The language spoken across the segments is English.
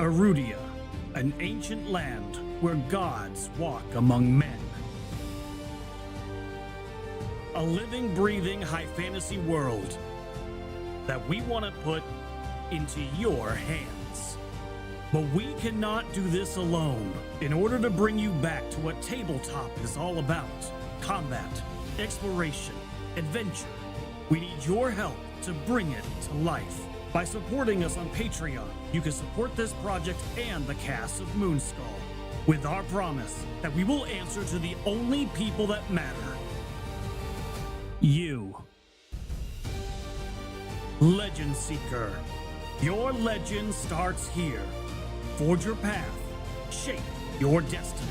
Erudia, an ancient land where gods walk among men. A living, breathing high fantasy world that we want to put into your hands. But we cannot do this alone. In order to bring you back to what tabletop is all about, combat, exploration, adventure, we need your help to bring it to life. By supporting us on Patreon, you can support this project and the cast of Moonskull, with our promise that we will answer to the only people that matter. You. Legend Seeker. Your legend starts here. Forge your path. Shape your destiny.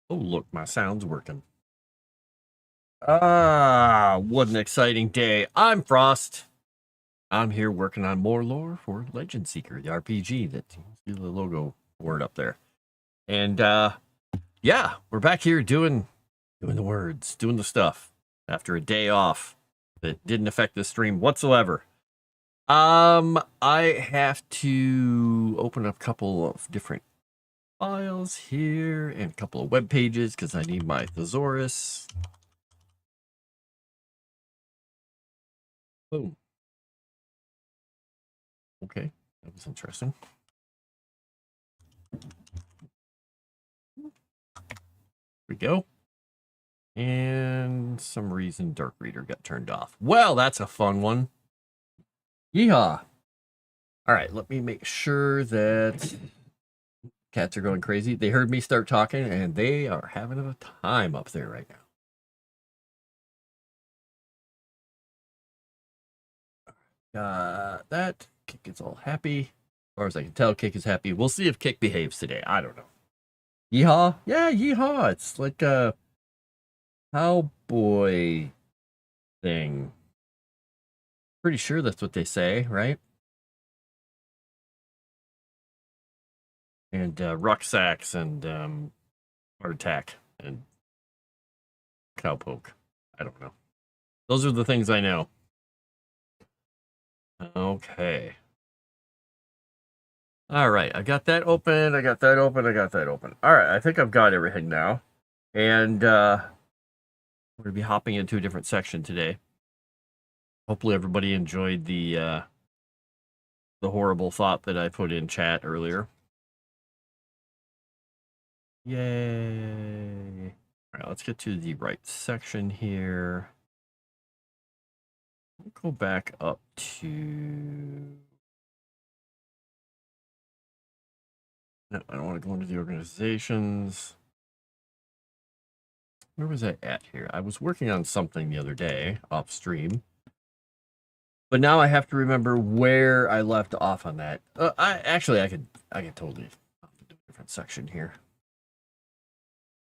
Oh, look, my sound's working. What an exciting day. I'm Frost. I'm here working on more lore for Legend Seeker, the RPG that you see the logo word up there. And yeah, we're back here doing the words, doing the stuff after a day off that didn't affect the stream whatsoever. I have to open up a couple of different files here and a couple of web pages because I need my thesaurus. Boom. Okay, that was interesting. Here we go. And some reason Dark Reader got turned off. Well, that's a fun one. Yeehaw. All right, let me make sure that cats are going crazy. They heard me start talking, and they are having a time up there right now. That. Kick is all happy. As far as I can tell, Kick is happy. We'll see if Kick behaves today. I don't know. Yeehaw? Yeah, yeehaw. It's like a cowboy thing. Pretty sure that's what they say, right? And rucksacks and heart attack and cowpoke. I don't know. Those are the things I know. Okay. All right, I got that open. I got that open. All right, I think I've got everything now. And we're going to be hopping into a different section today. Hopefully everybody enjoyed the horrible thought that I put in chat earlier. Yay. All right, let's get to the right section here. We'll go back up to... No, I don't want to go into the organizations. Where was I at here? I was working on something the other day off stream. But now I have to remember where I left off on that. I could totally hop into a different section here.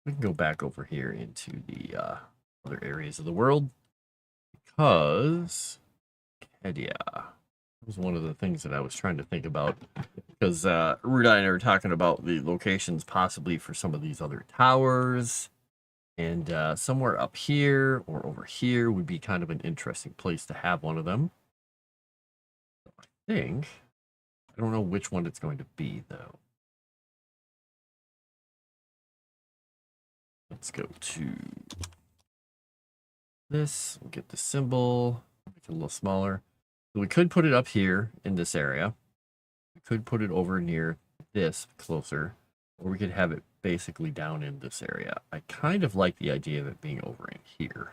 We can go back over here into the other areas of the world because Kedia was one of the things that I was trying to think about because Ruda and I were talking about the locations possibly for some of these other towers, and somewhere up here or over here would be kind of an interesting place to have one of them. I don't know which one it's going to be though. Let's go to this. We'll get the symbol, make it a little smaller. So we could put it up here in this area. We could put it over near this closer, or we could have it basically down in this area. I kind of like the idea of it being over in here.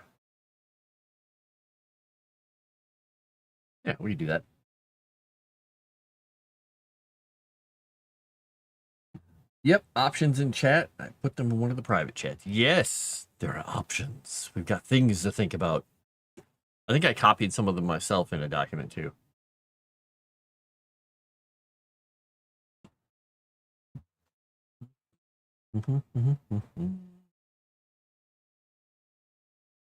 Yeah, we can do that. Yep, options in chat. I put them in one of the private chats. Yes, there are options. We've got things to think about. I think I copied some of them myself in a document too. Okay,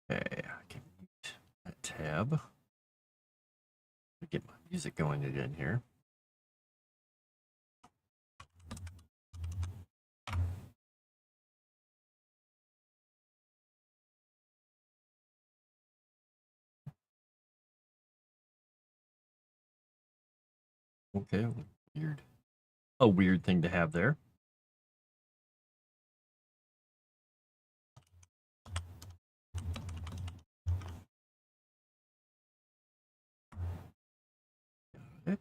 I can mute that tab. Get my music going again here. Okay, weird. A weird thing to have there. Got it.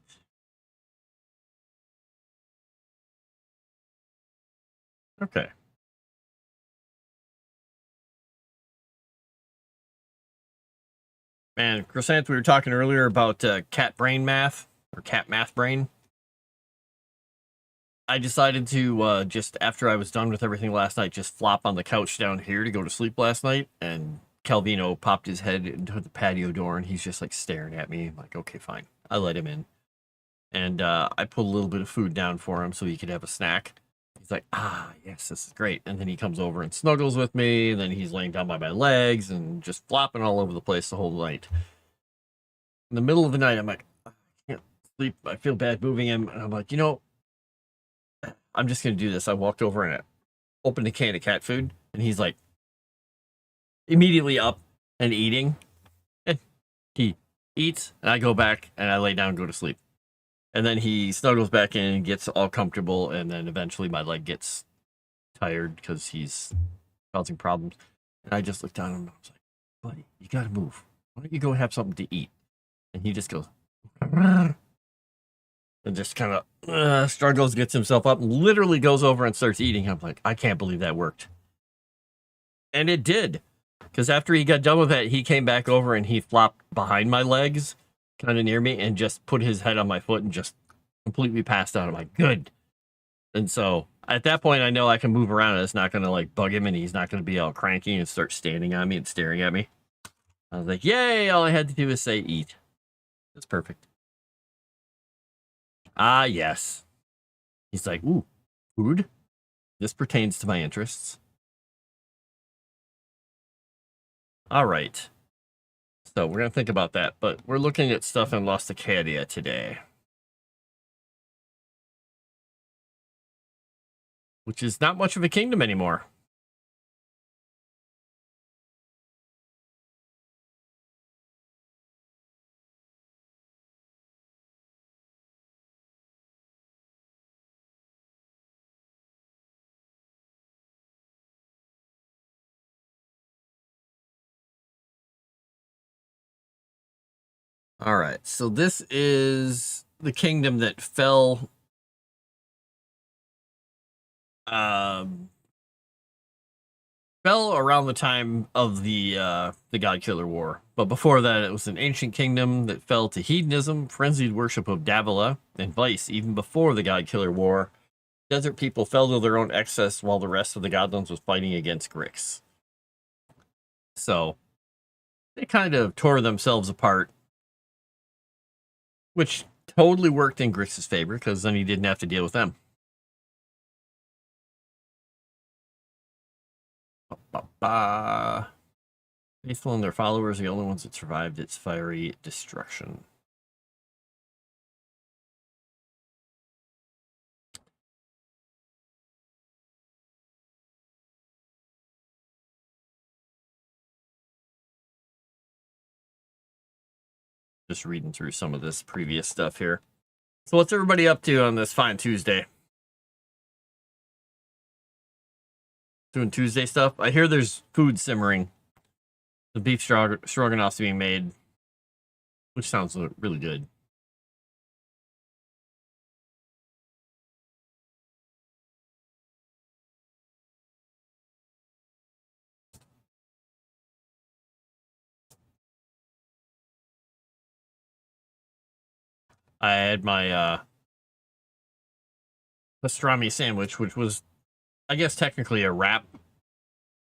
Okay. And Chrysanth, we were talking earlier about cat brain math, or cat math brain. I decided to, just after I was done with everything last night, just flop on the couch down here to go to sleep last night. And Calvino popped his head into the patio door, and he's just like staring at me. I'm like, okay, fine. I let him in. And I put a little bit of food down for him so he could have a snack. He's like, ah, yes, this is great. And then he comes over and snuggles with me. And then he's laying down by my legs and just flopping all over the place the whole night. In the middle of the night, I'm like, I can't sleep. I feel bad moving him. And I'm like, you know, I'm just going to do this. I walked over and I opened a can of cat food. And he's like, immediately up and eating. And he eats. And I go back and I lay down and go to sleep. And then he snuggles back in and gets all comfortable. And then eventually my leg gets tired because he's causing problems. And I just looked down at him and I was like, buddy, you got to move. Why don't you go have something to eat? And he just goes, and just kind of struggles, gets himself up, and literally goes over and starts eating. I'm like, I can't believe that worked. And it did. Because after he got done with that, he came back over and he flopped behind my legs, kind of near me, and just put his head on my foot and just completely passed out. I'm like, good. And so at that point, I know I can move around and it's not going to like bug him and he's not going to be all cranky and start standing on me and staring at me. I was like, yay, all I had to do is say eat. That's perfect. Ah, yes. He's like, ooh, food? This pertains to my interests. All right. So we're going to think about that, but we're looking at stuff in Lost Acadia today. Which is not much of a kingdom anymore. All right, so this is the kingdom that fell around the time of the God Killer War. But before that, it was an ancient kingdom that fell to hedonism, frenzied worship of Davila, and vice. Even before the God Killer War, desert people fell to their own excess while the rest of the Godlands was fighting against Grix. So they kind of tore themselves apart, which totally worked in Grix's favor because then he didn't have to deal with them. Faithful and their followers are the only ones that survived its fiery destruction. Just reading through some of this previous stuff here. So what's everybody up to on this fine Tuesday? Doing Tuesday stuff? I hear there's food simmering. The beef stroganoff's being made. which sounds really good. I had my pastrami sandwich, which was, I guess, technically a wrap.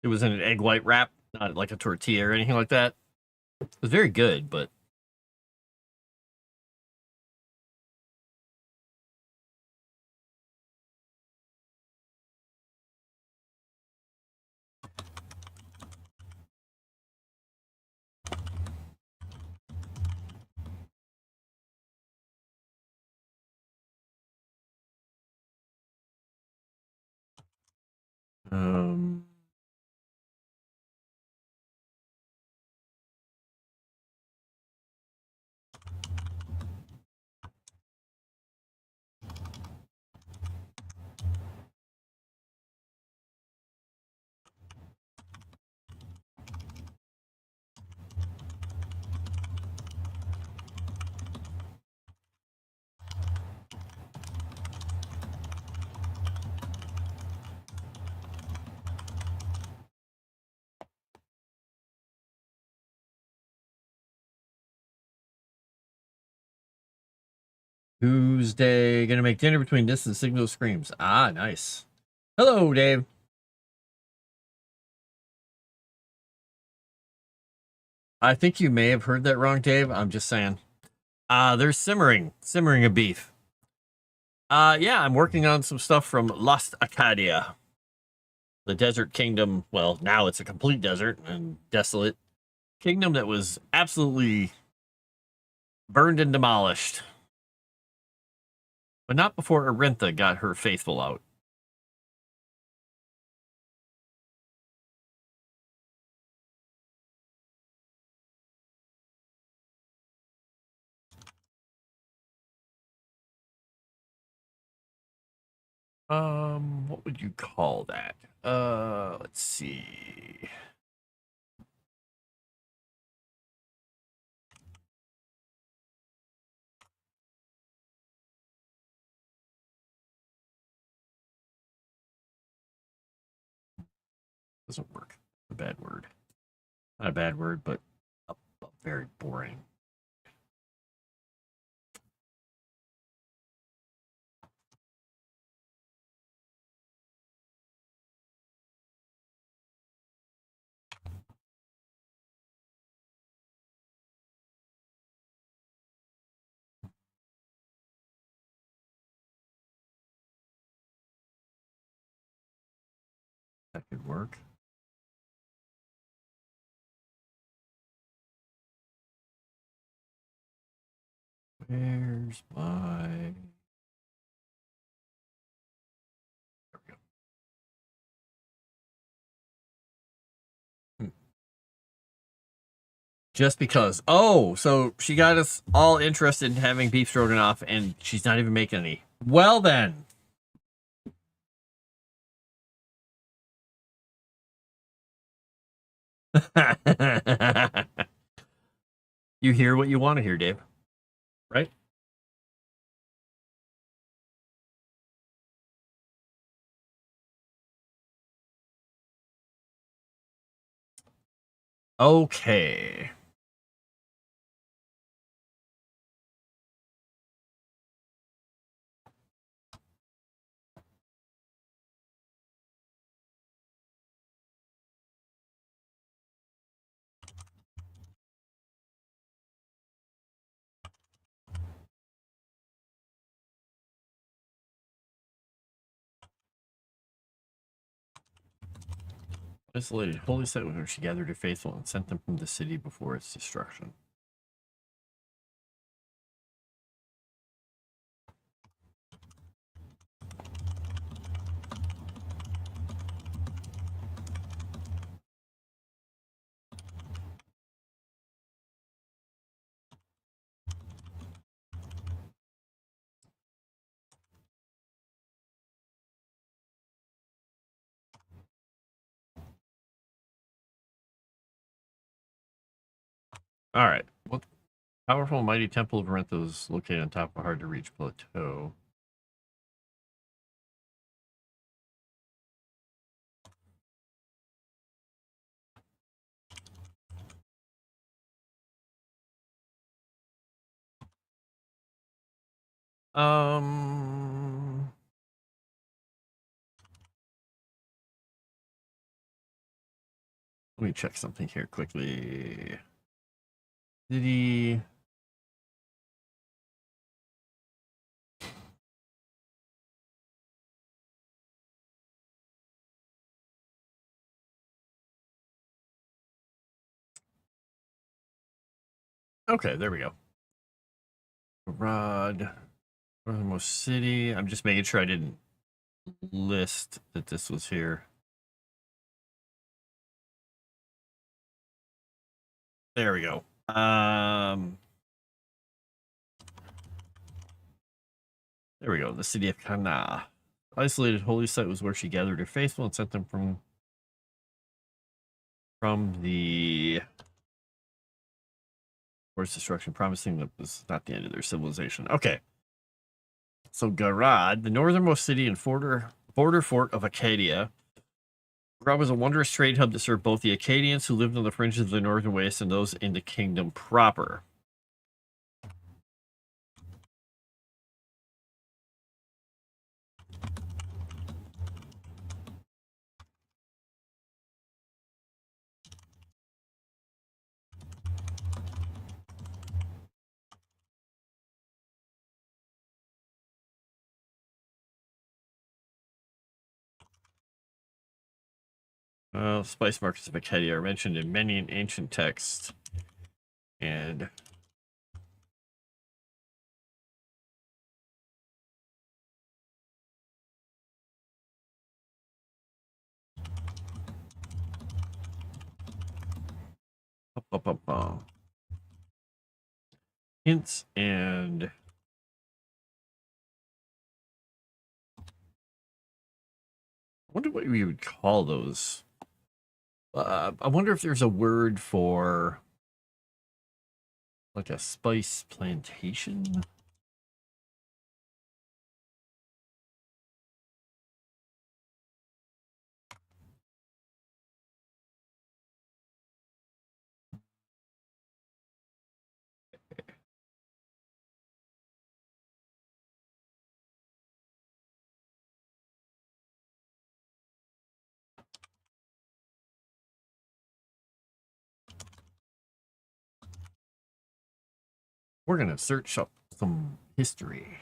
It was in an egg white wrap, not like a tortilla or anything like that. It was very good, but um, Tuesday, gonna make dinner between this and Signal Screams. Ah, nice. Hello, Dave. I think you may have heard that wrong, Dave. I'm just saying. There's simmering a beef. Yeah, I'm working on some stuff from Lost Acadia, the desert kingdom. Well, now it's a complete desert and desolate kingdom that was absolutely burned and demolished. But not before Arintha got her faithful out. What would you call that? Let's see. Doesn't work. A bad word. Not a bad word, but a very boring. That could work. Where's my... There we go. Just because. Oh, so she got us all interested in having beef stroganoff, and she's not even making any. Well, then. You hear what you want to hear, Dave. Right? Okay. Isolated holy site where she gathered her faithful and sent them from the city before its destruction. All right. What Powerful mighty temple of Renthos located on top of a hard-to-reach plateau. Let me check something here quickly. Did he... Okay, there we go. Rod, northernmost city. I'm just making sure I didn't list that this was here. There we go. There we go. The city of Cana. Isolated holy site was where she gathered her faithful and sent them from the forced destruction, promising that this is not the end of their civilization. Okay. So Garad, the northernmost city and border fort of Acadia. Garad was a wondrous trade hub that served both the Acadians who lived on the fringes of the northern wastes and those in the kingdom proper. Spice markets of Acadia are mentioned in many ancient texts. And hints and I wonder what we would call those. I wonder if there's a word for like a spice plantation. We're gonna search up some history.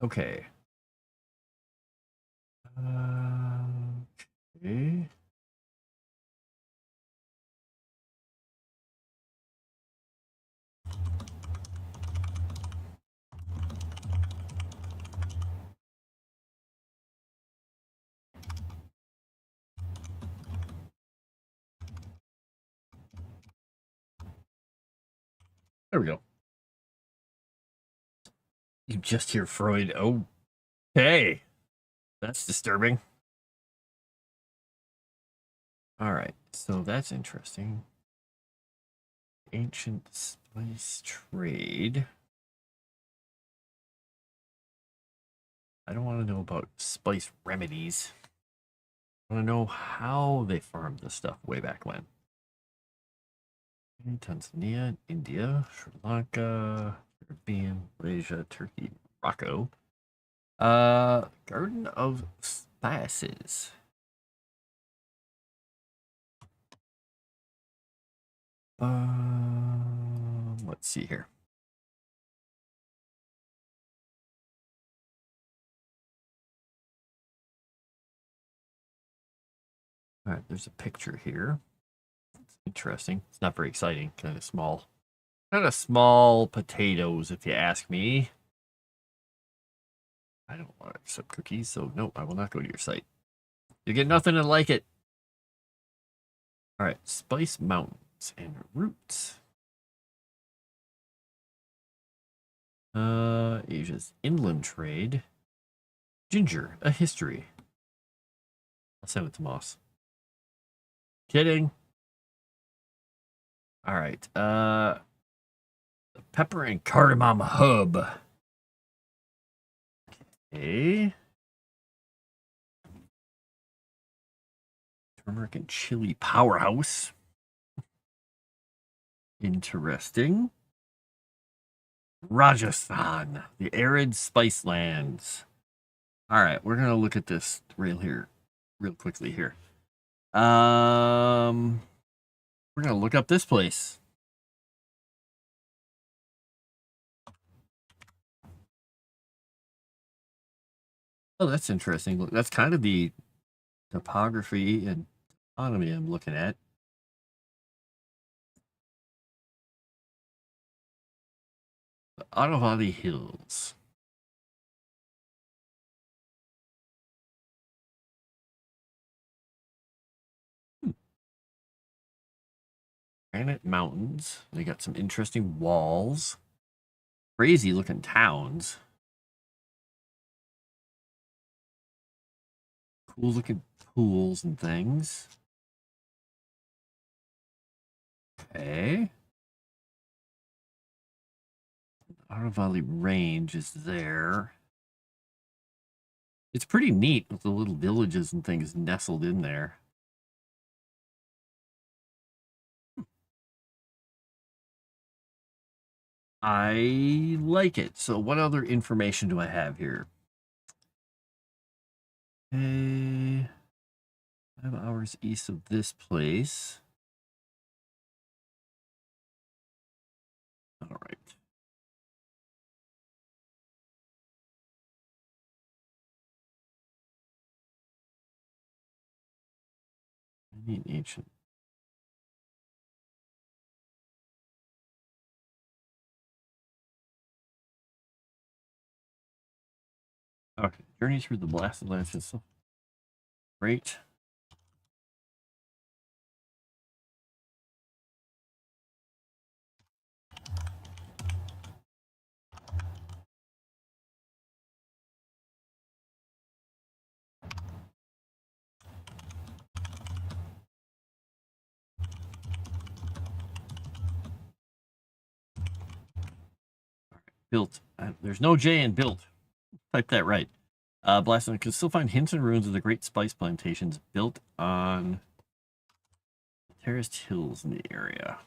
Okay. Okay. There we go. You just hear Freud. Okay. That's disturbing. All right. So that's interesting. Ancient spice trade. I don't want to know about spice remedies. I want to know how they farmed this stuff way back when. Tanzania, India, Sri Lanka, Caribbean, Malaysia, Turkey, Morocco. Garden of Spices. Let's see here. All right, there's a picture here. It's interesting. It's not very exciting. Kind of small. Kind of small potatoes, if you ask me. I don't want to accept cookies, so no, I will not go to your site. You get nothing to like it. All right, Spice Mountains and Roots. Asia's inland trade. Ginger, a history. I'll send it to Moss. Kidding. All right. The Pepper and Cardamom Hub. Okay. Turmeric and Chili Powerhouse. Interesting. Rajasthan, the arid spice lands. All right, we're gonna look at this real quickly here. We're gonna look up this place. Oh, that's interesting. Look, that's kind of the topography and economy I'm looking at. The Autovali Hills. Granite Mountains. They got some interesting walls. Crazy looking towns. Cool looking pools and things. Okay. Autovali Range is there. It's pretty neat with the little villages and things nestled in there. I like it. So what other information do I have here? Okay. 5 hours east of this place. All right. I need ancient. Okay. Journey through the blasted lands. Great. Built. There's no J in built. Type that right. Blasted can still find hints and ruins of the great spice plantations built on terraced hills in the area.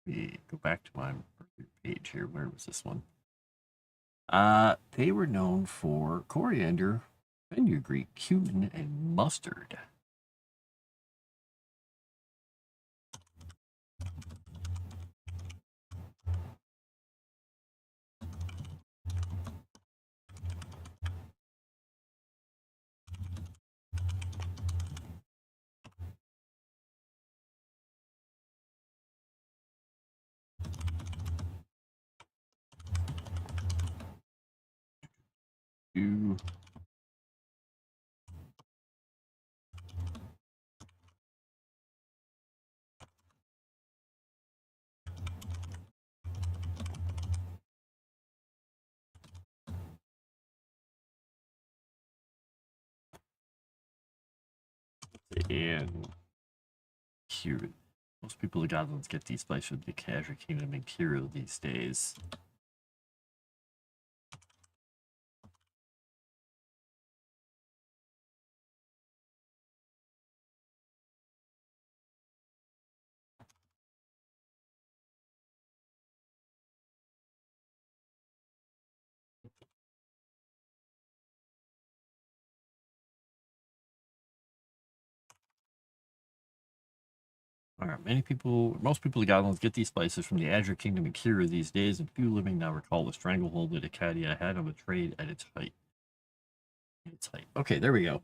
We go back to my page here. Where was this one? They were known for coriander, fenugreek, cumin, and mustard. And Kira. Most people in Goblins get these spices from the Kazra Kingdom and Kira these days. All right, most people in Goblins get these spices from the Azure Kingdom and Kira these days, and few living now recall the stranglehold that Acadia had on the trade at its height. Okay, there we go.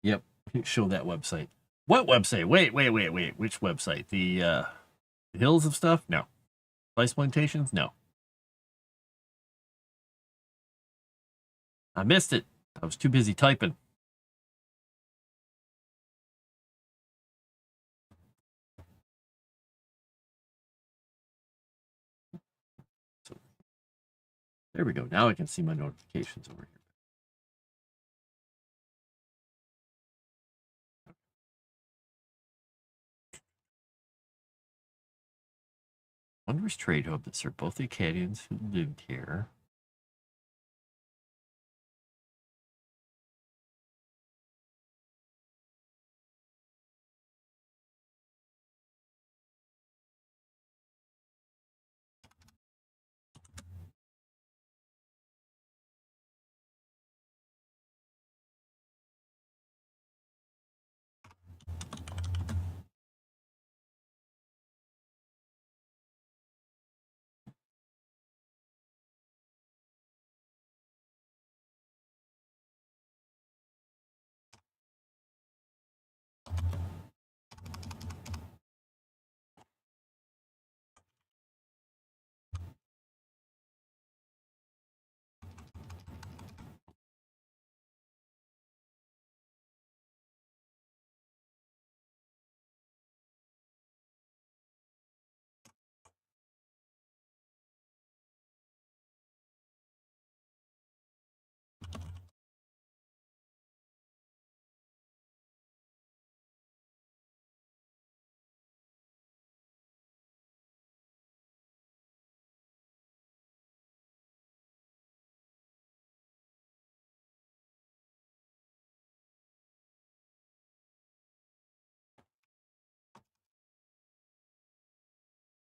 Yep, show that website. What website? Wait. Which website? The Hills of Stuff? No. Spice Plantations? No. I missed it. I was too busy typing. There we go. Now I can see my notifications over here. Wondrous trade hub that served both the Acadians who lived here.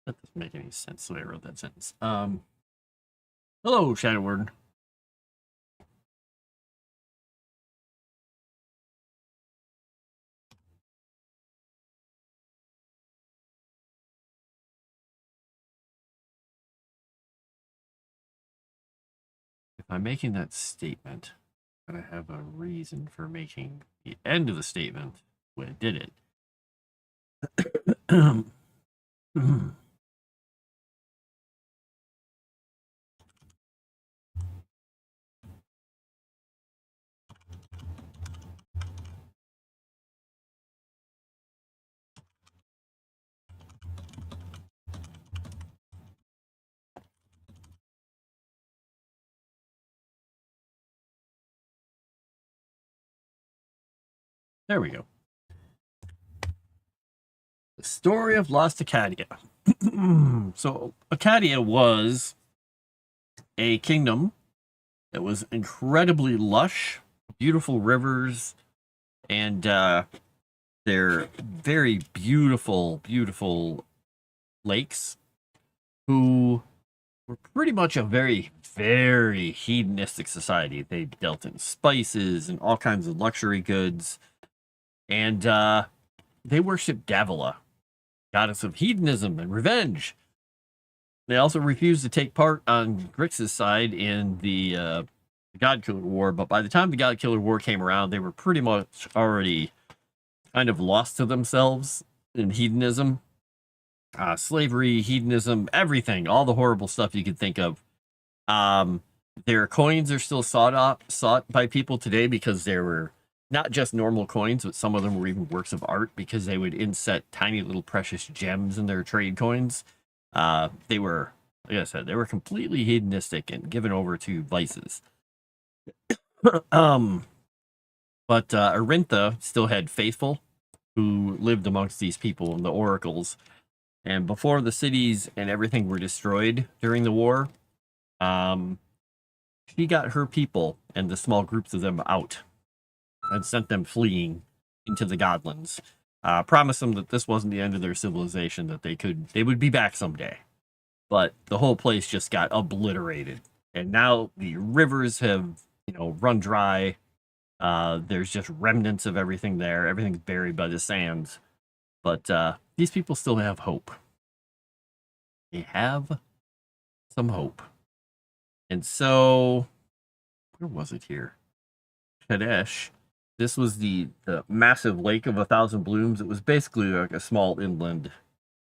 That doesn't make any sense the way I wrote that sentence. Hello, Shadow Warden. If I'm making that statement, I'm going to have a reason for making the end of the statement when I did it. There we go. The story of Lost Acadia. So, Acadia was a kingdom that was incredibly lush, beautiful rivers, and they're very beautiful, beautiful lakes, who were pretty much a very, very hedonistic society. They dealt in spices and all kinds of luxury goods, and they worshipped Davila, goddess of hedonism and revenge. They also refused to take part on Grix's side in the God Killer War, but by the time the God Killer War came around, they were pretty much already kind of lost to themselves in hedonism. Slavery, hedonism, everything, all the horrible stuff you could think of. Their coins are still sought by people today because they were not just normal coins, but some of them were even works of art because they would inset tiny little precious gems in their trade coins. They were, like I said, they were completely hedonistic and given over to vices. But Arintha still had faithful who lived amongst these people and the oracles. And before the cities and everything were destroyed during the war, she got her people and the small groups of them out and sent them fleeing into the Godlands. Promised them that this wasn't the end of their civilization, that they would be back someday. But the whole place just got obliterated. And now the rivers have, run dry. There's just remnants of everything there. Everything's buried by the sands. But these people still have hope. They have some hope. And so, where was it here? Kadesh. This was the massive lake of 1,000 blooms. It was basically like a small inland,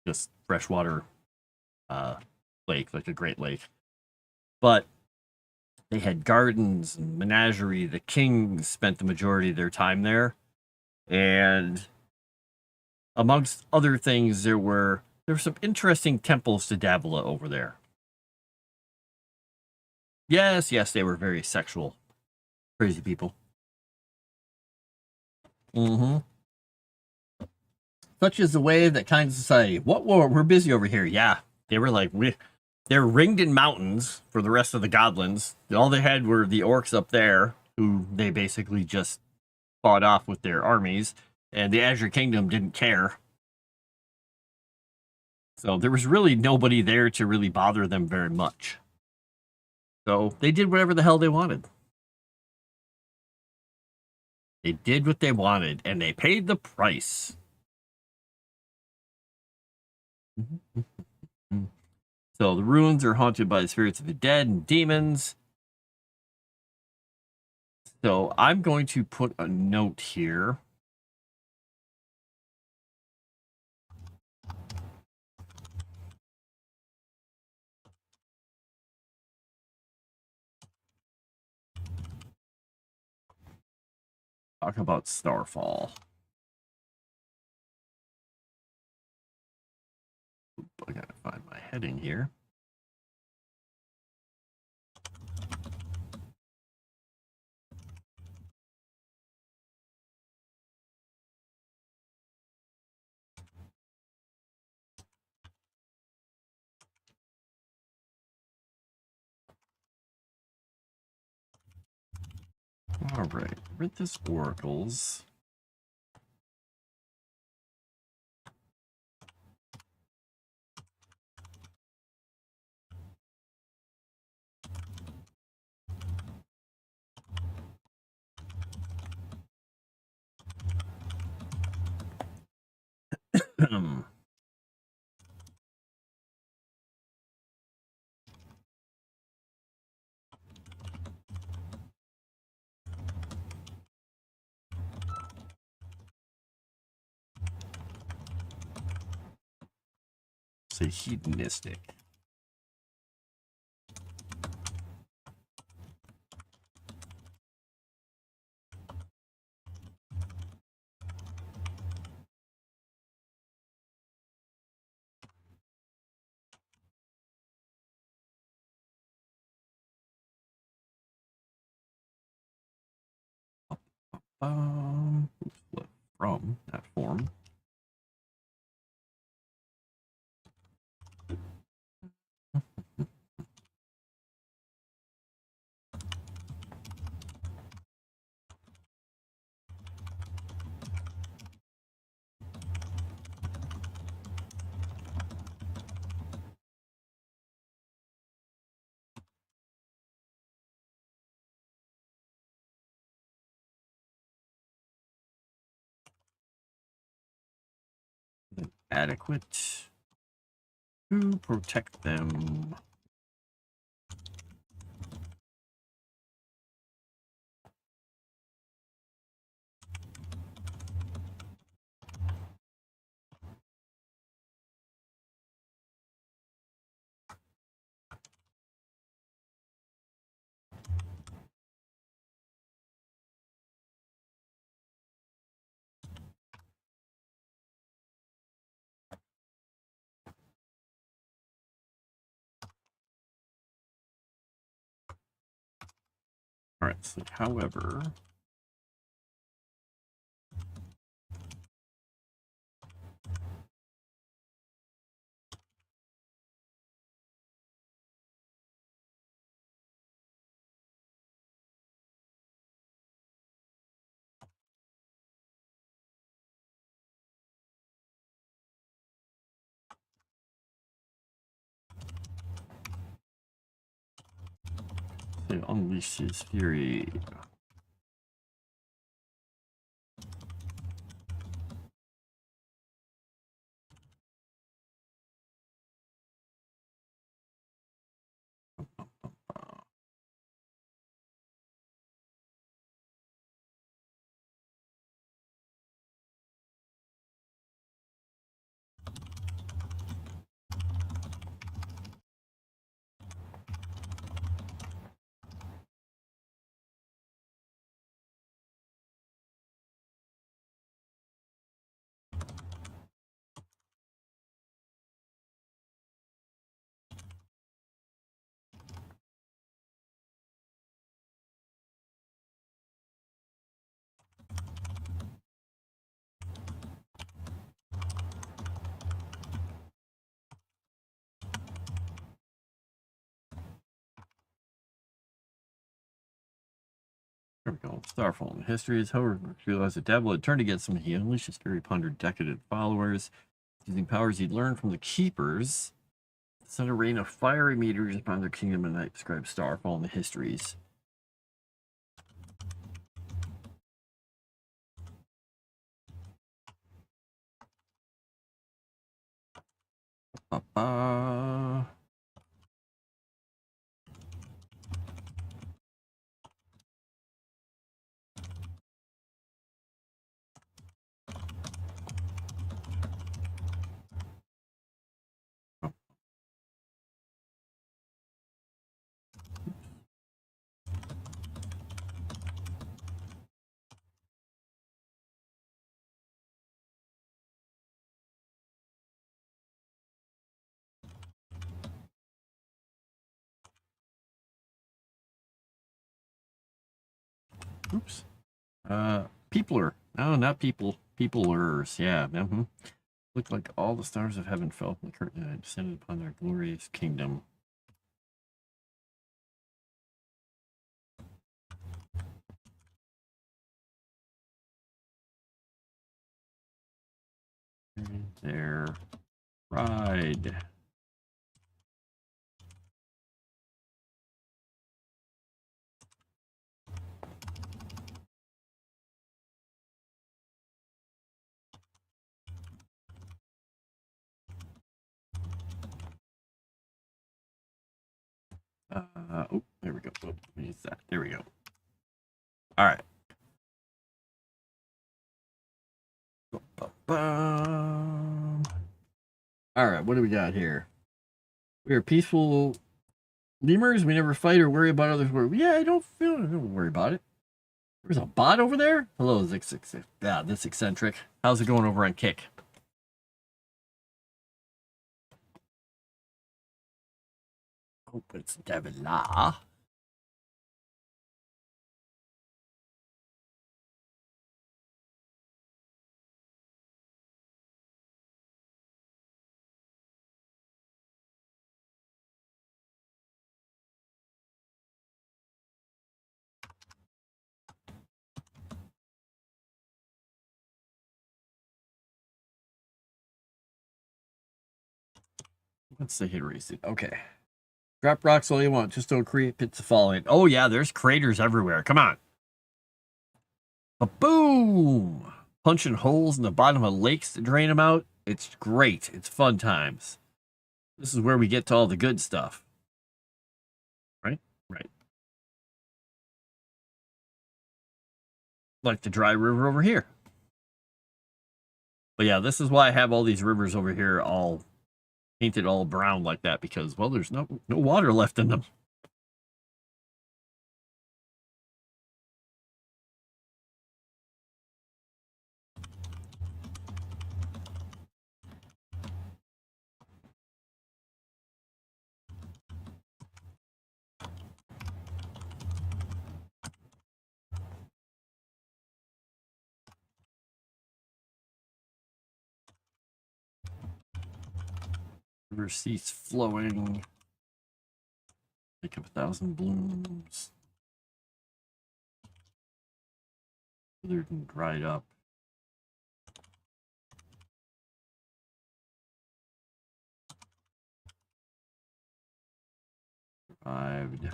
just freshwater lake, like a great lake. But they had gardens and menagerie. The kings spent the majority of their time there. And amongst other things, there were some interesting temples to Davila over there. Yes, yes, they were very sexual. Crazy people. Mm-hmm. Such is the way that kind of society. What? We're busy over here. Yeah. They were like, they're ringed in mountains for the rest of the goblins. All they had were the orcs up there, who they basically just fought off with their armies. And the Azure Kingdom didn't care. So there was really nobody there to really bother them very much. So they did whatever the hell they wanted. They did what they wanted, and they paid the price. So the ruins are haunted by the spirits of the dead and demons. So I'm going to put a note here. Talk about Starfall. Oop, I gotta find my heading here. All right, read this oracles. Say hedonistic. From that form. Adequate to protect them. All right, so however, to unleash his fury. There we go. Starfall in history is, however, realized the devil had turned against him. He unleashed his fury upon her decadent followers, using powers he'd learned from the Keepers. Sent a rain of fiery meteors upon their kingdom, and I described Starfall in the histories. Ba-ba. Oops. Peopler. No, not people. Peoplers. Yeah. Looked like all the stars of heaven fell from the curtain and descended upon their glorious kingdom. Their ride. Oh, there we go. Oh, use that. There we go. All right. All right, what do we got here? We are peaceful lemurs. We never fight or worry about others. Yeah, I don't worry about it. There's a bot over there. Hello, this eccentric. How's it going over on Kick? Hope it's Devila. Let's hit race it. Okay. Drop rocks all you want. Just don't create pits of falling. Oh, yeah, there's craters everywhere. Come on. A boom! Punching holes in the bottom of lakes to drain them out. It's great. It's fun times. This is where we get to all the good stuff. Right? Right. Like the dry river over here. But yeah, this is why I have all these rivers over here all painted all brown like that, because, well, there's no water left in them. River cease flowing. Make up 1,000 blooms. Withered and dried up. Survived.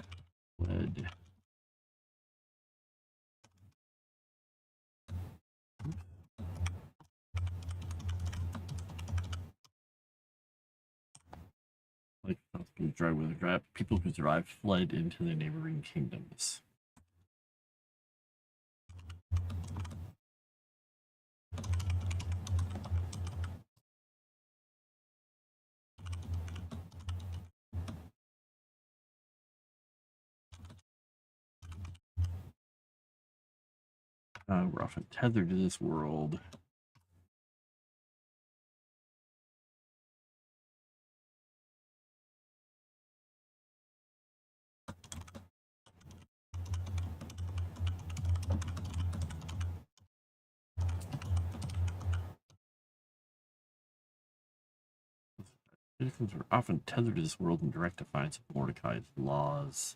Fled. Like dry weather, dry up. People who survived fled into the neighboring kingdoms. We're often tethered to this world. Citizens are often tethered to this world in direct defiance of Mordecai's laws.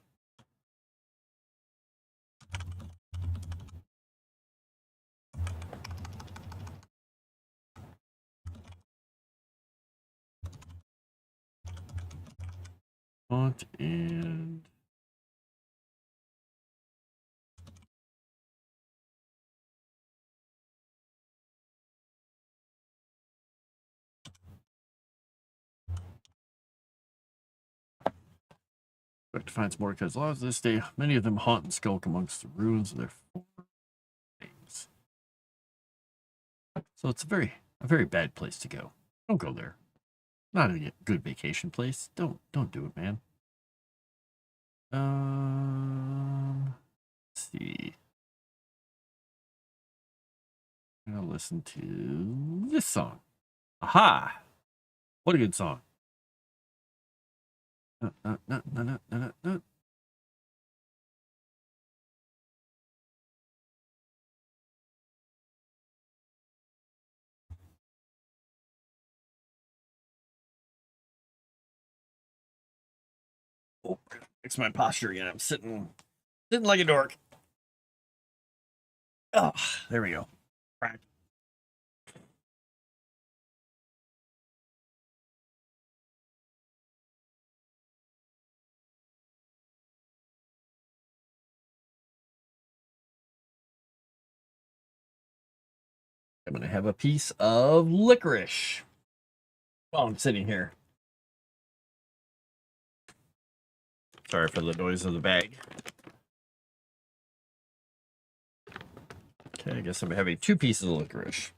Font and to find some more because laws this day, many of them haunt and skulk amongst the ruins of their former names. So it's a very bad place to go. Don't go there. Not a good vacation place. Don't do it, man. Let's see. I'm gonna listen to this song. Aha! What a good song. Oh, fix my posture again. I'm sitting like a dork. Oh, there we go. Right. I'm gonna have a piece of licorice while I'm sitting here. Sorry for the noise of the bag. Okay, I guess I'm having 2 pieces of licorice.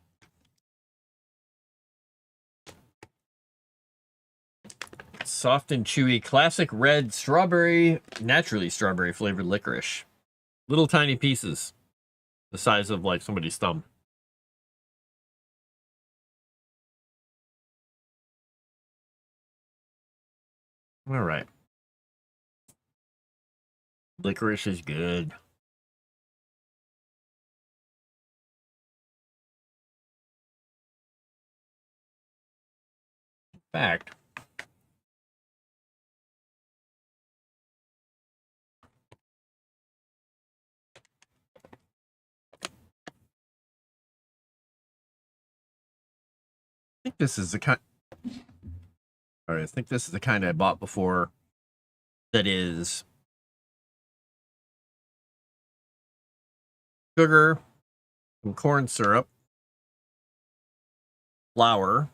Soft and chewy, classic red strawberry, naturally strawberry flavored licorice. Little tiny pieces, the size of like somebody's thumb. All right. Licorice is good. In fact, I think this is the kind. All right, I think this is the kind I bought before. That is sugar, some corn syrup, flour.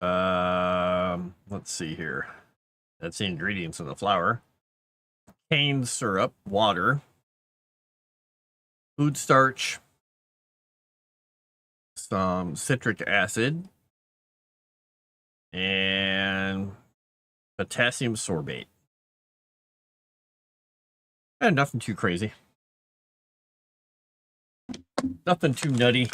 Let's see here. That's the ingredients of the flour. Cane syrup, water, food starch, some citric acid, and potassium sorbate. And nothing too crazy. Nothing too nutty.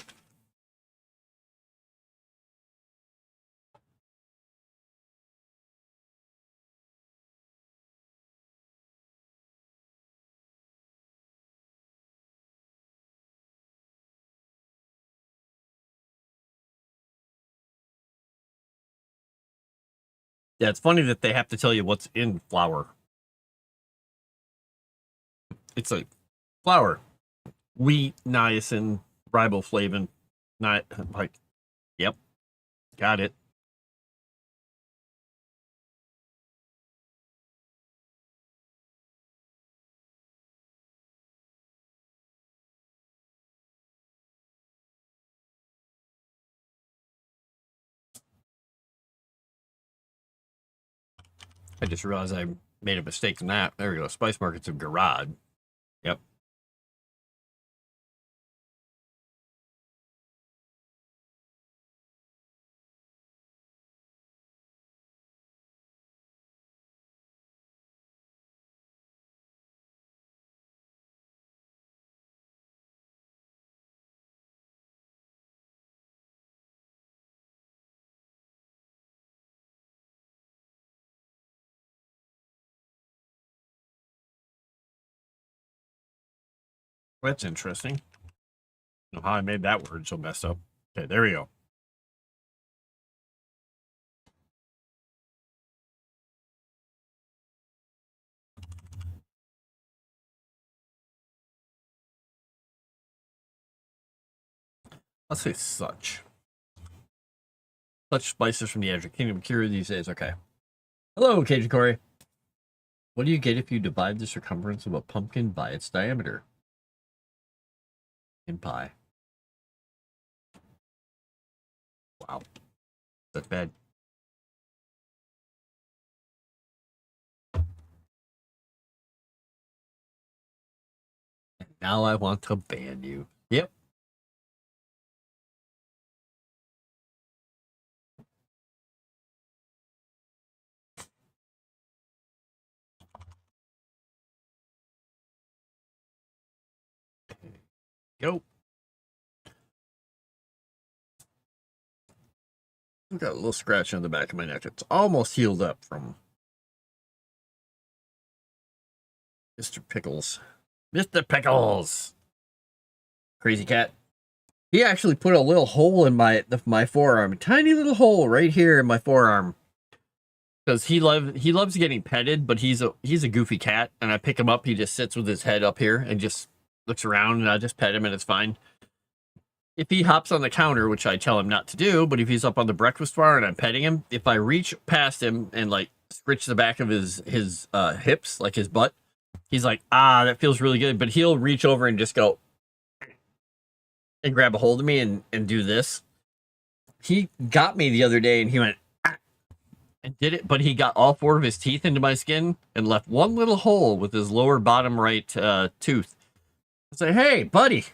Yeah, it's funny that they have to tell you what's in flour. It's like flour, wheat, niacin, riboflavin. Not like, yep, got it. I just realized I made a mistake in that. There we go. Spice Markets of Garage. Yep. That's interesting. I don't know how I made that word so messed up. Okay, there we go. Let's say such. Such spices from the edge of Kingdom Cure these days. Okay. Hello, Cajun Corey. What do you get if you divide the circumference of a pumpkin by its diameter? In pi. Wow. That's bad. Now I want to ban you. Yep. Go. I've got a little scratch on the back of my neck. It's almost healed up from Mr. Pickles. Mr. Pickles! Crazy cat. He actually put a little hole in my forearm. A tiny little hole right here in my forearm. Because he loves getting petted, but he's a goofy cat, and I pick him up, he just sits with his head up here and just looks around, and I just pet him and it's fine. If he hops on the counter, which I tell him not to do, but if he's up on the breakfast bar and I'm petting him, if I reach past him and like scritch the back of his hips, like his butt, he's like, that feels really good. But he'll reach over and just go and grab a hold of me and do this. He got me the other day and he went and did it, but he got all 4 of his teeth into my skin and left one little hole with his lower bottom right tooth. I say, hey, buddy.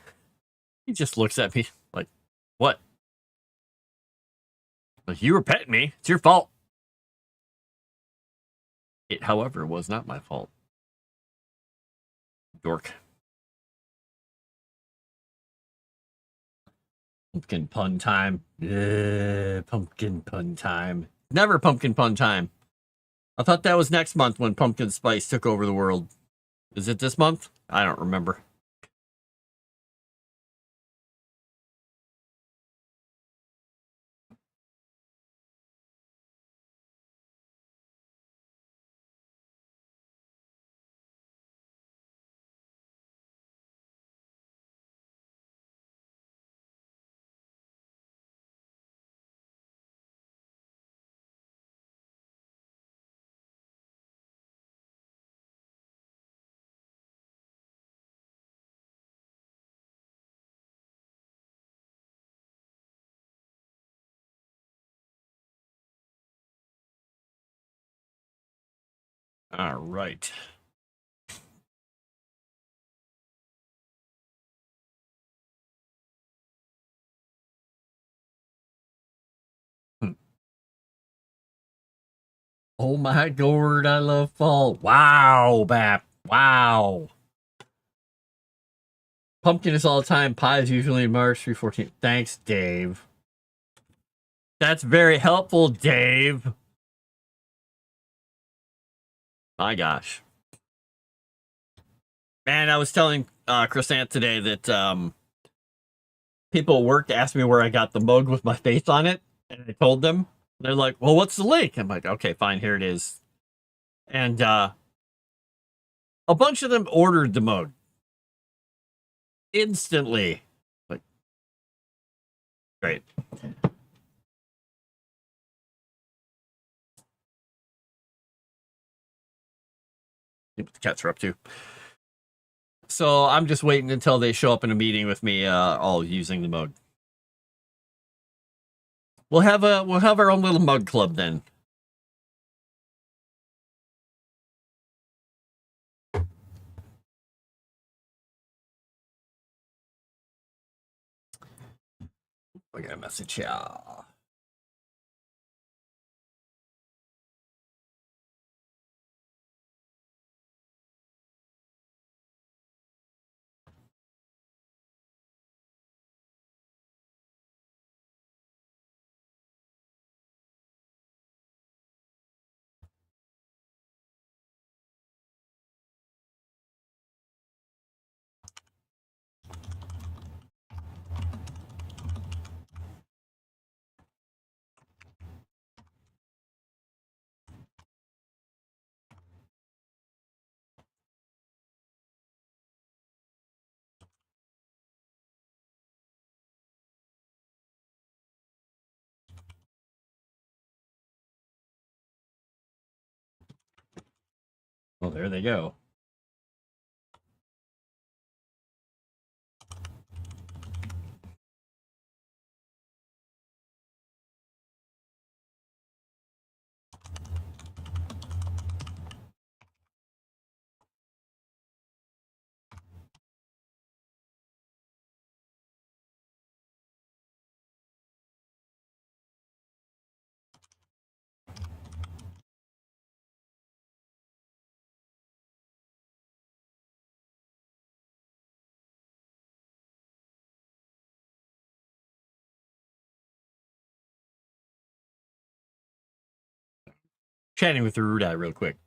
He just looks at me like, what? Like, you were petting me. It's your fault. It, however, was not my fault. Dork. Pumpkin pun time. Pumpkin pun time. Never pumpkin pun time. I thought that was next month when pumpkin spice took over the world. Is it this month? I don't remember. All right. Oh my gourd, I love fall. Wow, Bap. Wow. Pumpkin is all the time. Pie is usually March through 14th. Thanks, Dave. That's very helpful, Dave. My gosh. Man, I was telling Chrisant today that people at work asked me where I got the mug with my face on it, and I told them. They're like, well, what's the link? I'm like, okay, fine, here it is. And a bunch of them ordered the mug. Instantly. Like, great. See what the cats are up to. So I'm just waiting until they show up in a meeting with me, all using the mug. We'll have our own little mug club then. I got a message here. Well, there they go. Chatting with Erudia real quick.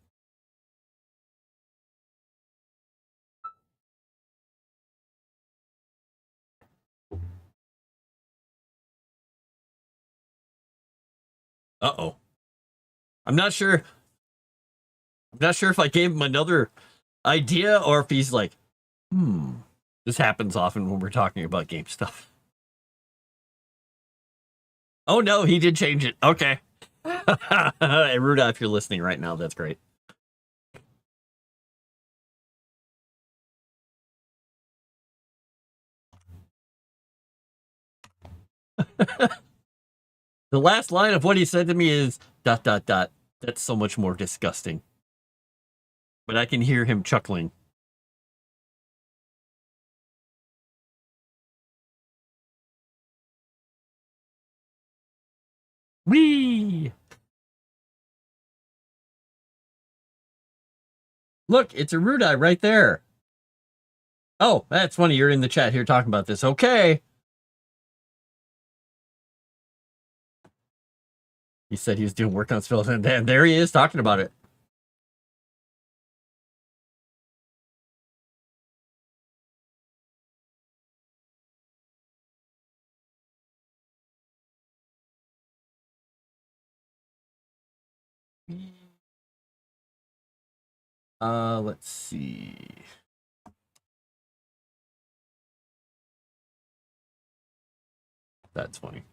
Uh-oh. I'm not sure if I gave him another idea or if he's like, this happens often when we're talking about game stuff. Oh no, he did change it. Okay. Erudia, if you're listening right now, that's great. The last line of what he said to me is ... That's so much more disgusting. But I can hear him chuckling. Whee! Look, it's Erudia right there. Oh, that's funny. You're in the chat here talking about this. Okay. He said he was doing work on spells, and there he is talking about it. Let's see. That's funny.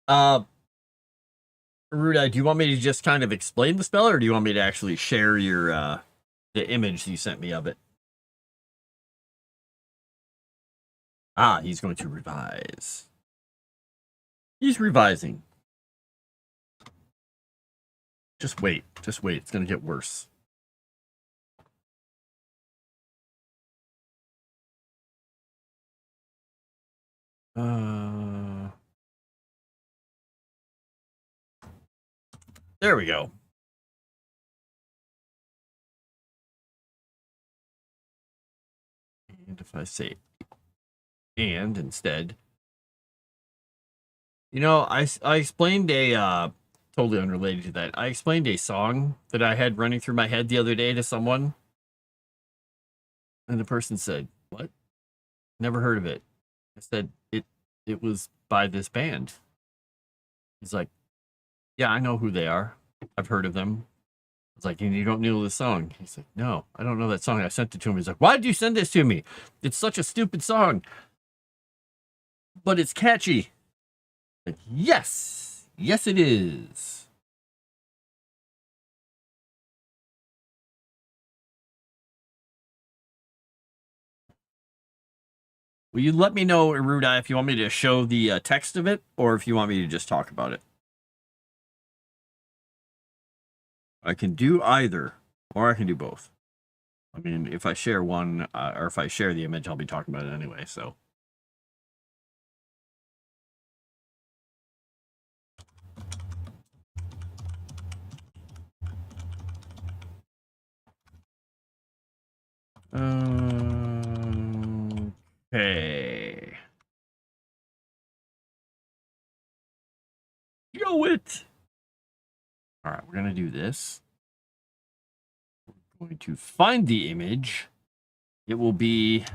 Erudia, do you want me to just kind of explain the spell, or do you want me to actually share your the image you sent me of it? Ah, he's going to revise. He's revising. Just wait. Just wait. It's going to get worse. There we go. And if I say and instead, you know, I explained a totally unrelated to that. I explained a song that I had running through my head the other day to someone, and the person said, "What? Never heard of it." I said, "It was by this band." He's like, "Yeah, I know who they are. I've heard of them." I was like, "And you don't know the song?" He's like, "No, I don't know that song." I sent it to him. He's like, "Why did you send this to me? It's such a stupid song, but it's catchy." Like, yes, it is. Will you let me know, Erudia, if you want me to show the text of it, or if you want me to just talk about it? I can do either, or I can do both. I mean, if I share one, or if I share the image, I'll be talking about it anyway, so. Okay. Show it. All right, we're going to do this. We're going to find the image. It will be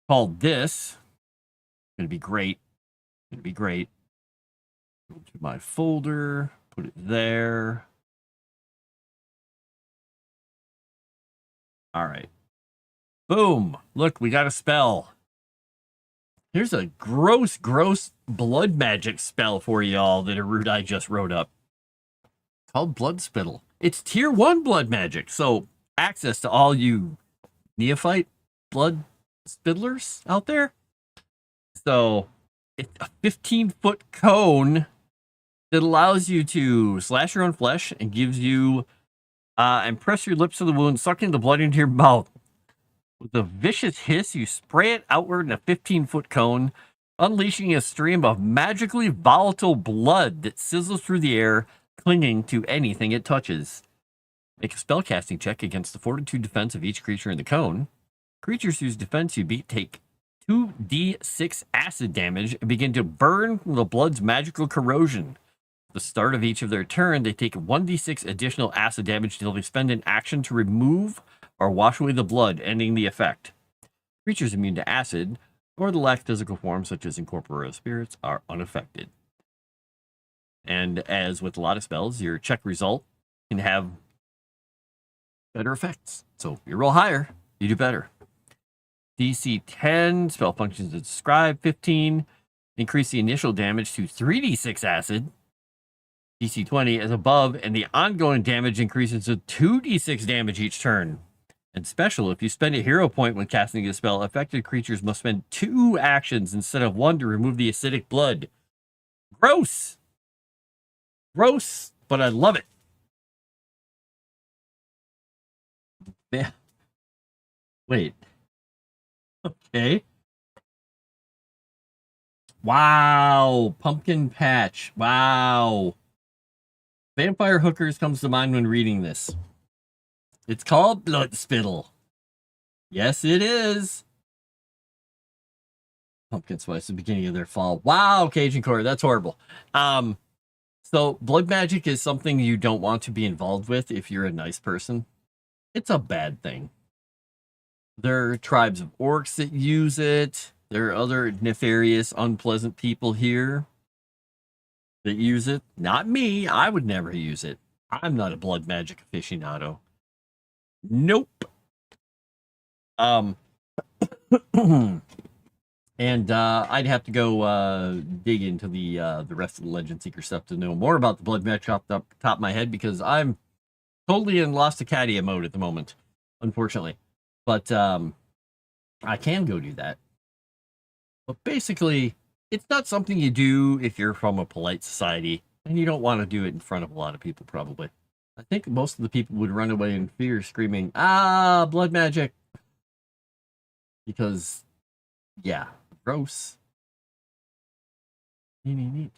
called this. It's going to be great. It's going to be great. Go to my folder, put it there. All right. Boom. Look, we got a spell. Here's a gross blood magic spell for y'all that Erudia just wrote up. It's called Blood Spittle. it's tier 1 blood magic. So access to all you neophyte blood spittlers out there. So it's a 15-foot cone that allows you to slash your own flesh and gives you and press your lips to the wound, sucking the blood into your mouth. With a vicious hiss, you spray it outward in a 15-foot cone, unleashing a stream of magically volatile blood that sizzles through the air, clinging to anything it touches. Make a spellcasting check against the fortitude defense of each creature in the cone. Creatures whose defense you beat take 2d6 acid damage and begin to burn from the blood's magical corrosion. At the start of each of their turn, they take 1d6 additional acid damage until they spend an action to remove or wash away the blood, ending the effect. Creatures immune to acid or the lack physical forms such as incorporeal spirits are unaffected. And as with a lot of spells, your check result can have better effects. So if you roll higher, you do better. DC 10, spell functions to describe. 15, increase the initial damage to 3d6 acid. DC 20 as above, and the ongoing damage increases to 2d6 damage each turn. And special, if you spend a hero point when casting a spell, affected creatures must spend 2 actions instead of 1 to remove the acidic blood. Gross! Gross, but I love it. Yeah. Wait. Okay. Wow. Pumpkin patch. Wow. Vampire hookers comes to mind when reading this. It's called blood spittle. Yes, it is. Pumpkin spice, the beginning of their fall. Wow, Cajun Core, that's horrible. So blood magic is something you don't want to be involved with if you're a nice person. It's a bad thing. There are tribes of orcs that use it. There are other nefarious, unpleasant people here that use it. Not me. I would never use it. I'm not a blood magic aficionado. Nope. And I'd have to go dig into the rest of the Legend Seeker stuff to know more about the blood magic off the top of my head, because I'm totally in Lost Acadia mode at the moment, unfortunately. But I can go do that. But basically, it's not something you do if you're from a polite society, and you don't want to do it in front of a lot of people, probably. I think most of the people would run away in fear, screaming, "Ah, blood magic!" Because, yeah, gross. Trying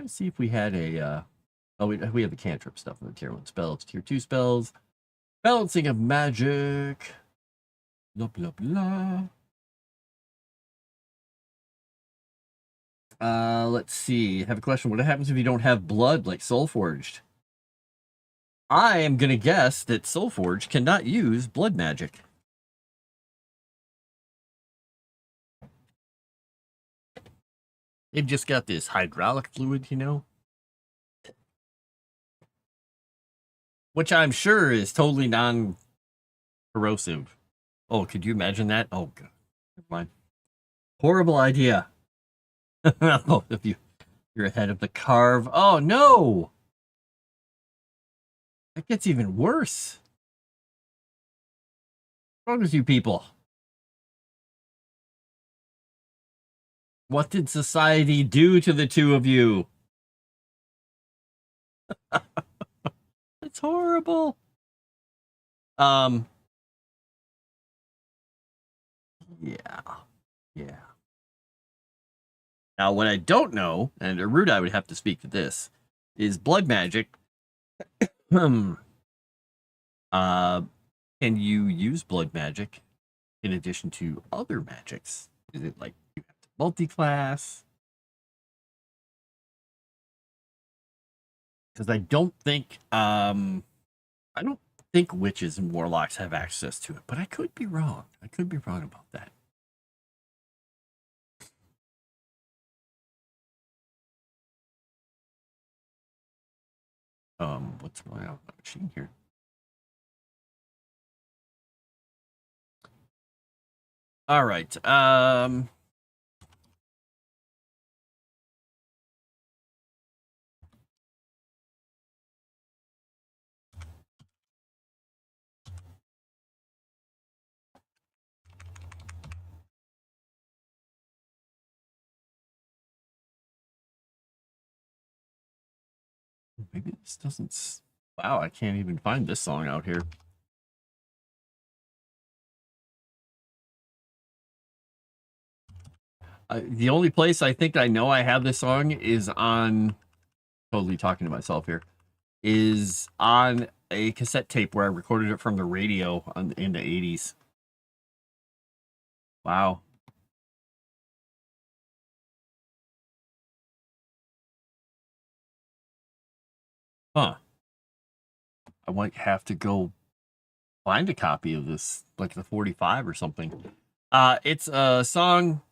to see if we had a... Oh, we have the cantrip stuff in the tier 1 spells. Tier 2 spells. Balancing of magic. Blah, blah, blah. Let's see. I have a question. What happens if you don't have blood like Soulforged? I am going to guess that Soulforged cannot use blood magic. They've just got this hydraulic fluid, you know? Which I'm sure is totally non-corrosive. Oh, could you imagine that? Oh, God. Never mind. Horrible idea. Oh, if you're ahead of the carve. Oh, no! That gets even worse. What's wrong with you people? What did society do to the two of you? It's horrible. Yeah. Now, what I don't know, and Erudia would have to speak to this, is blood magic. Can you use blood magic in addition to other magics? Is it like you have to multi-class? Because I don't think witches and warlocks have access to it, but I could be wrong. I could be wrong about that. What's going on with my machine here? All right. maybe this doesn't... Wow, I can't even find this song out here. The only place I think I know I have this song is on... Totally talking to myself here. Is on a cassette tape where I recorded it from the radio in the 80s. Wow. Huh. I might have to go find a copy of this, like the 45 or something. It's a song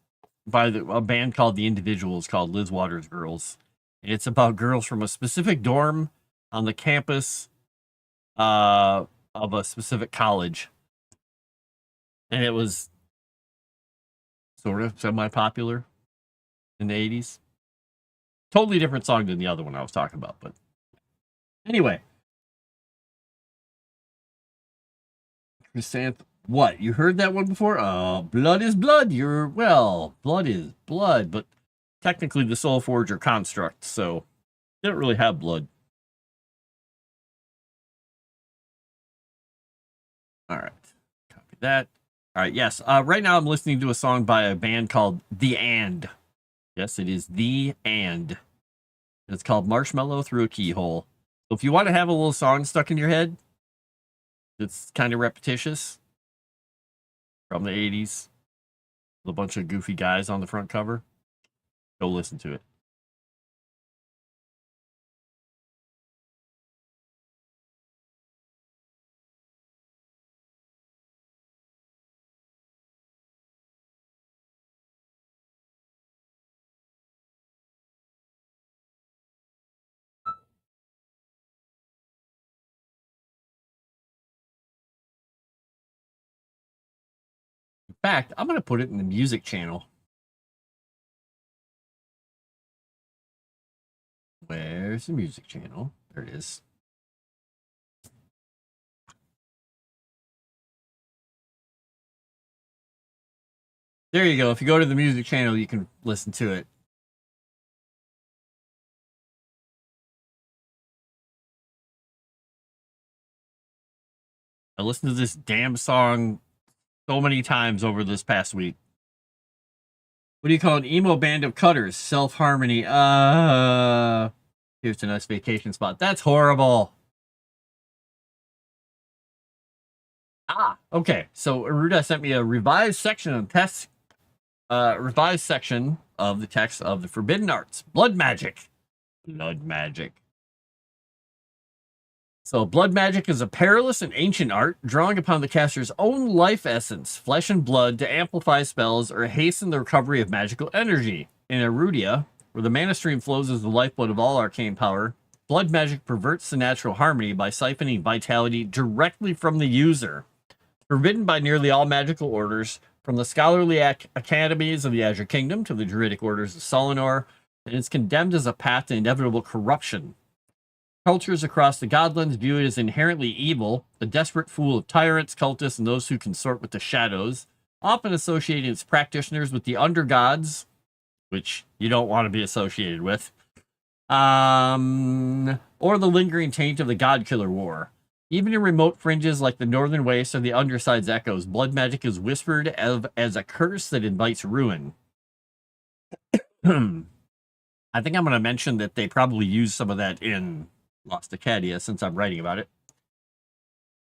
by a band called The Individuals called Liz Waters Girls. And it's about girls from a specific dorm on the campus of a specific college. And it was sort of semi-popular in the 80s. Totally different song than the other one I was talking about, but anyway. Chrysanth, what? You heard that one before? Blood is blood. Blood is blood, but technically the Soul Forger construct, so they don't really have blood. All right, copy that. All right, yes. Right now I'm listening to a song by a band called The And. Yes, it is The And. It's called Marshmallow Through a Keyhole. So if you want to have a little song stuck in your head, it's kind of repetitious, from the 80s, with a bunch of goofy guys on the front cover, go listen to it. In fact, I'm going to put it in the music channel. Where's the music channel? There it is. There you go. If you go to the music channel, you can listen to it. I listened to this damn song so many times over this past week. What do you call an emo band of cutters? Self-harmony. Here's a nice vacation spot. That's horrible. Okay. So Erudia sent me a revised section of text. Revised section of the text of the Forbidden Arts. Blood magic. Blood magic. So, blood magic is a perilous and ancient art, drawing upon the caster's own life essence, flesh and blood, to amplify spells or hasten the recovery of magical energy. In Erudia, where the mana stream flows as the lifeblood of all arcane power, blood magic perverts the natural harmony by siphoning vitality directly from the user. Forbidden by nearly all magical orders, from the scholarly academies of the Azure Kingdom to the druidic orders of Solinor, and it's condemned as a path to inevitable corruption. Cultures across the Godlands view it as inherently evil, a desperate fool of tyrants, cultists, and those who consort with the shadows, often associating its practitioners with the undergods, which you don't want to be associated with, or the lingering taint of the God-Killer War. Even in remote fringes like the Northern Wastes or the Underside's echoes, blood magic is whispered of as a curse that invites ruin. I think I'm going to mention that they probably use some of that in Lost Acadia, since I'm writing about it.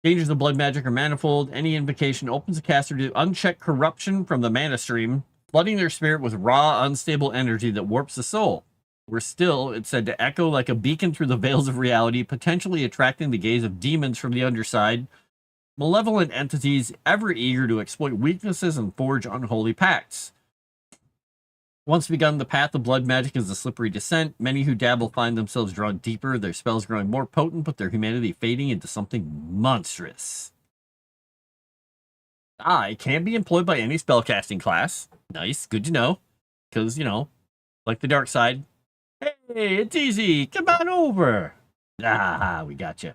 Dangers of blood magic are manifold. Any invocation opens a caster to unchecked corruption from the mana stream, flooding their spirit with raw, unstable energy that warps the soul. Or still, it's said to echo like a beacon through the veils of reality, potentially attracting the gaze of demons from the underside, malevolent entities ever eager to exploit weaknesses and forge unholy pacts. Once begun, the path of blood magic is a slippery descent. Many who dabble find themselves drawn deeper, their spells growing more potent, but their humanity fading into something monstrous. It can be employed by any spellcasting class. Nice, good to know. Because, like the dark side. Hey, it's easy. Come on over. We got you.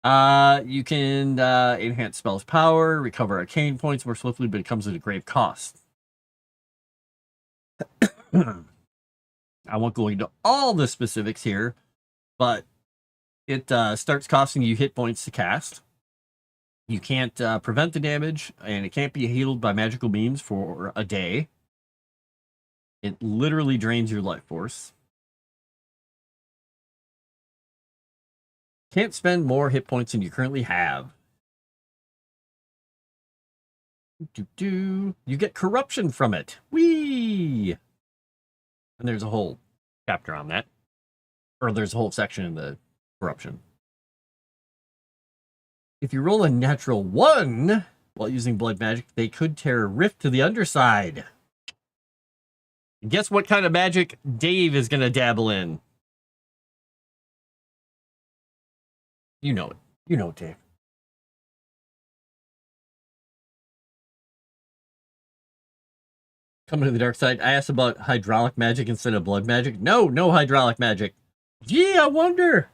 You can enhance spells' power, recover arcane points more swiftly, but it comes at a grave cost. I won't go into all the specifics here, but It starts costing you hit points to cast. You can't prevent the damage, and it can't be healed by magical means for a day. It literally drains your life force. Can't spend more hit points than you currently have. You get corruption from it. Whee! And there's a whole chapter on that. Or there's a whole section in the corruption. If you roll a natural 1 while using blood magic, they could tear a rift to the underside. And guess what kind of magic Dave is going to dabble in? You know it. You know it, Dave. Coming to the dark side. I asked about hydraulic magic instead of blood magic. No hydraulic magic. Gee, I wonder.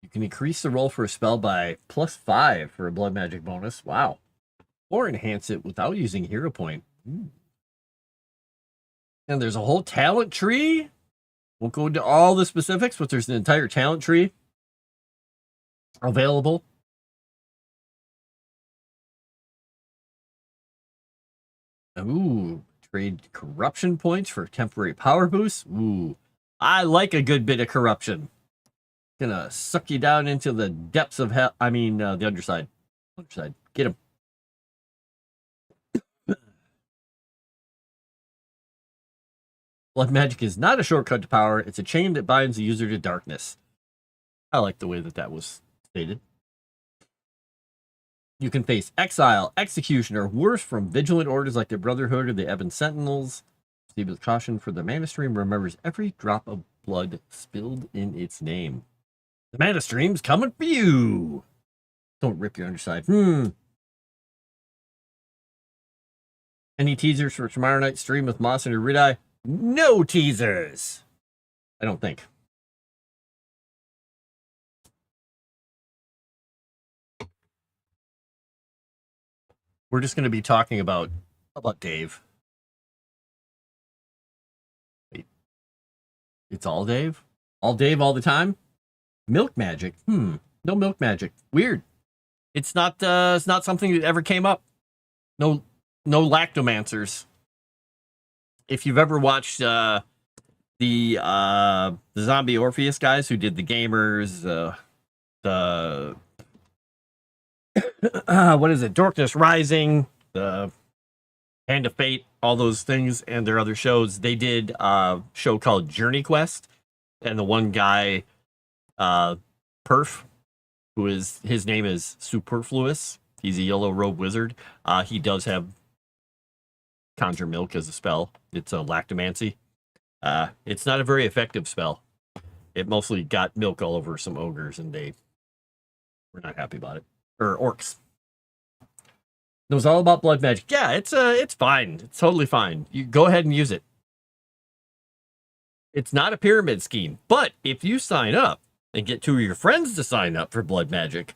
You can increase the roll for a spell by +5 for a blood magic bonus. Wow. Or enhance it without using a hero point. Ooh. And there's a whole talent tree. Won't go into all the specifics, but there's an entire talent tree available. Ooh, trade corruption points for temporary power boosts. Ooh, I like a good bit of corruption. Gonna suck you down into the depths of hell. I mean, the underside. Underside. Get him. Blood magic is not a shortcut to power. It's a chain that binds the user to darkness. I like the way that was stated. You can face exile, execution, or worse from vigilant orders like the Brotherhood or the Ebon Sentinels. Proceed with caution, for the mana stream remembers every drop of blood spilled in its name. The mana stream's coming for you. Don't rip your underside. Any teasers for tomorrow night's stream with Moss and Erudia? No teasers. I don't think. We're just going to be talking about Dave. Wait. It's all Dave? All Dave all the time? Milk magic? No milk magic. Weird. It's not something that ever came up. No lactomancers. If you've ever watched the Zombie Orpheus guys who did the gamers, what is it? Darkness Rising, the Hand of Fate, all those things, and their other shows. They did a show called Journey Quest, and the one guy, Perf, his name is Superfluous. He's a yellow robe wizard. He does have conjure milk as a spell. It's a lactomancy. It's not a very effective spell. It mostly got milk all over some ogres, and they were not happy about it. Or orcs. It was all about blood magic. Yeah, it's fine. It's totally fine. You go ahead and use it. It's not a pyramid scheme, but if you sign up and get 2 of your friends to sign up for blood magic,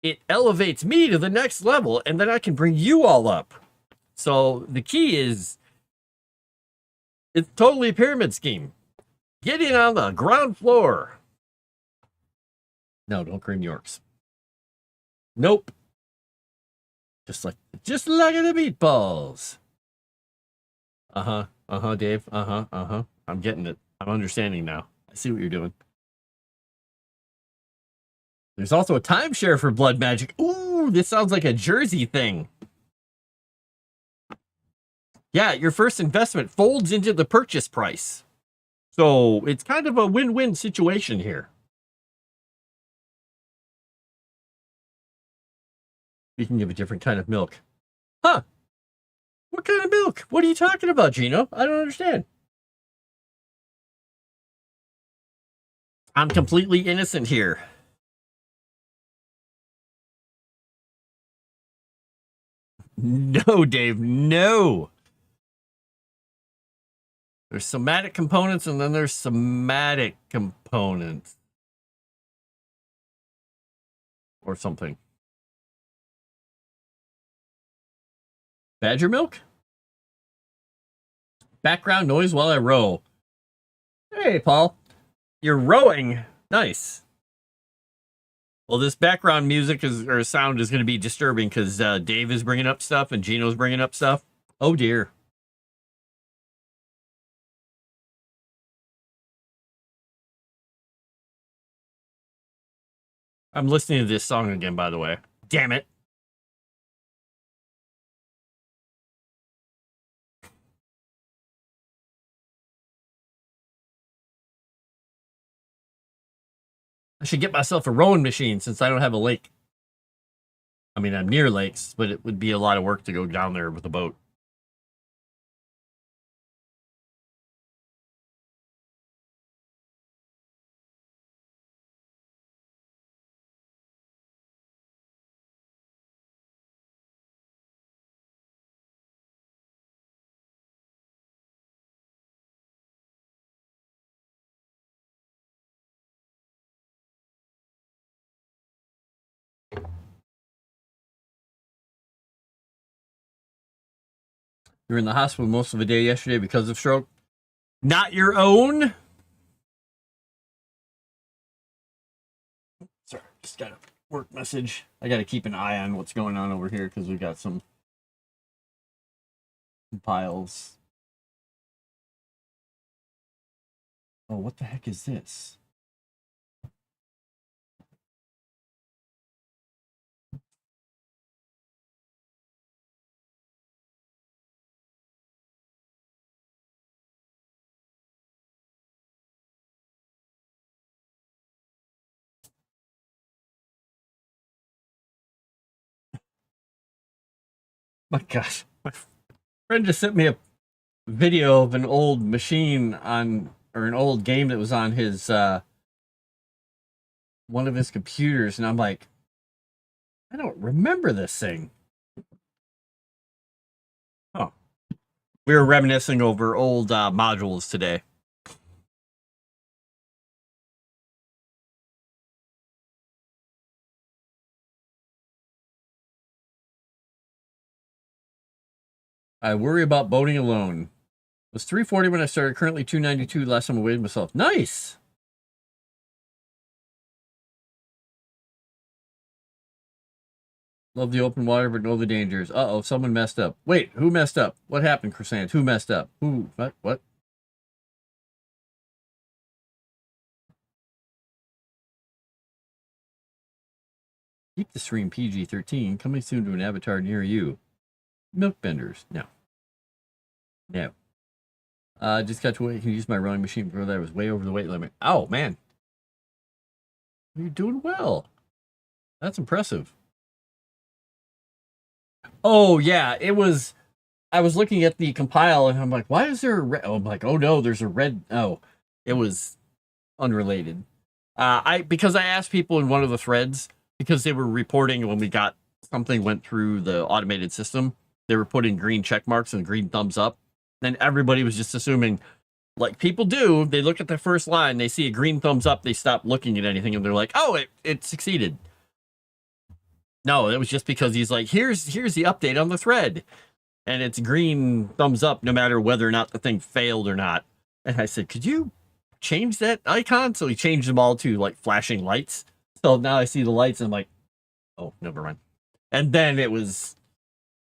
it elevates me to the next level, and then I can bring you all up. So the key is, it's totally a pyramid scheme. Get in on the ground floor. No, don't cream Yorks. Nope. Just like the meatballs. Dave. I'm getting it. I'm understanding now. I see what you're doing. There's also a timeshare for blood magic. Ooh, this sounds like a Jersey thing. Yeah, your first investment folds into the purchase price. So it's kind of a win-win situation here. Speaking of a different kind of milk. Huh? What kind of milk? What are you talking about, Gino? I don't understand. I'm completely innocent here. No, Dave, no. There's somatic components, and then there's somatic components. Or something. Badger milk? background noise while I row. Hey, Paul. You're rowing. Nice. Well, this background music or sound is going to be disturbing because Dave is bringing up stuff and Gino's bringing up stuff. Oh, dear. I'm listening to this song again, by the way. Damn it. I should get myself a rowing machine since I don't have a lake. I mean, I'm near lakes, but it would be a lot of work to go down there with a boat. You were in the hospital most of the day yesterday because of stroke. Not your own? Sorry, just got a work message. I got to keep an eye on what's going on over here because we've got some piles. Oh, what the heck is this? My gosh, my friend just sent me a video of an old machine on, or an old game that was on his, one of his computers, and I'm like, I don't remember this thing. Oh. We were reminiscing over old modules today. I worry about boating alone. It was 340 when I started, currently 292 last time I weighed myself. Nice! Love the open water, but know the dangers. Uh-oh, someone messed up. Wait, who messed up? What happened, Crescent? Who messed up? Who? What? Keep the stream PG-13. Coming soon to an avatar near you. Milk benders. No. No. Just got to wait. Can use my rowing machine before that was way over the weight limit. Oh, man. You're doing well. That's impressive. Oh, yeah. It was... I was looking at the compile, and I'm like, why is there a red... Oh, I'm like, oh, no, there's a red... Oh, it was unrelated. Because I asked people in one of the threads, because they were reporting when we got something went through the automated system, they were putting green check marks and green thumbs up. And everybody was just assuming, like people do, they look at the first line, they see a green thumbs up, they stop looking at anything, and they're like, oh, it succeeded. No, it was just because he's like, here's the update on the thread. And it's green thumbs up no matter whether or not the thing failed or not. And I said, could you change that icon? So he changed them all to like flashing lights. So now I see the lights and I'm like, oh, never mind. And then it was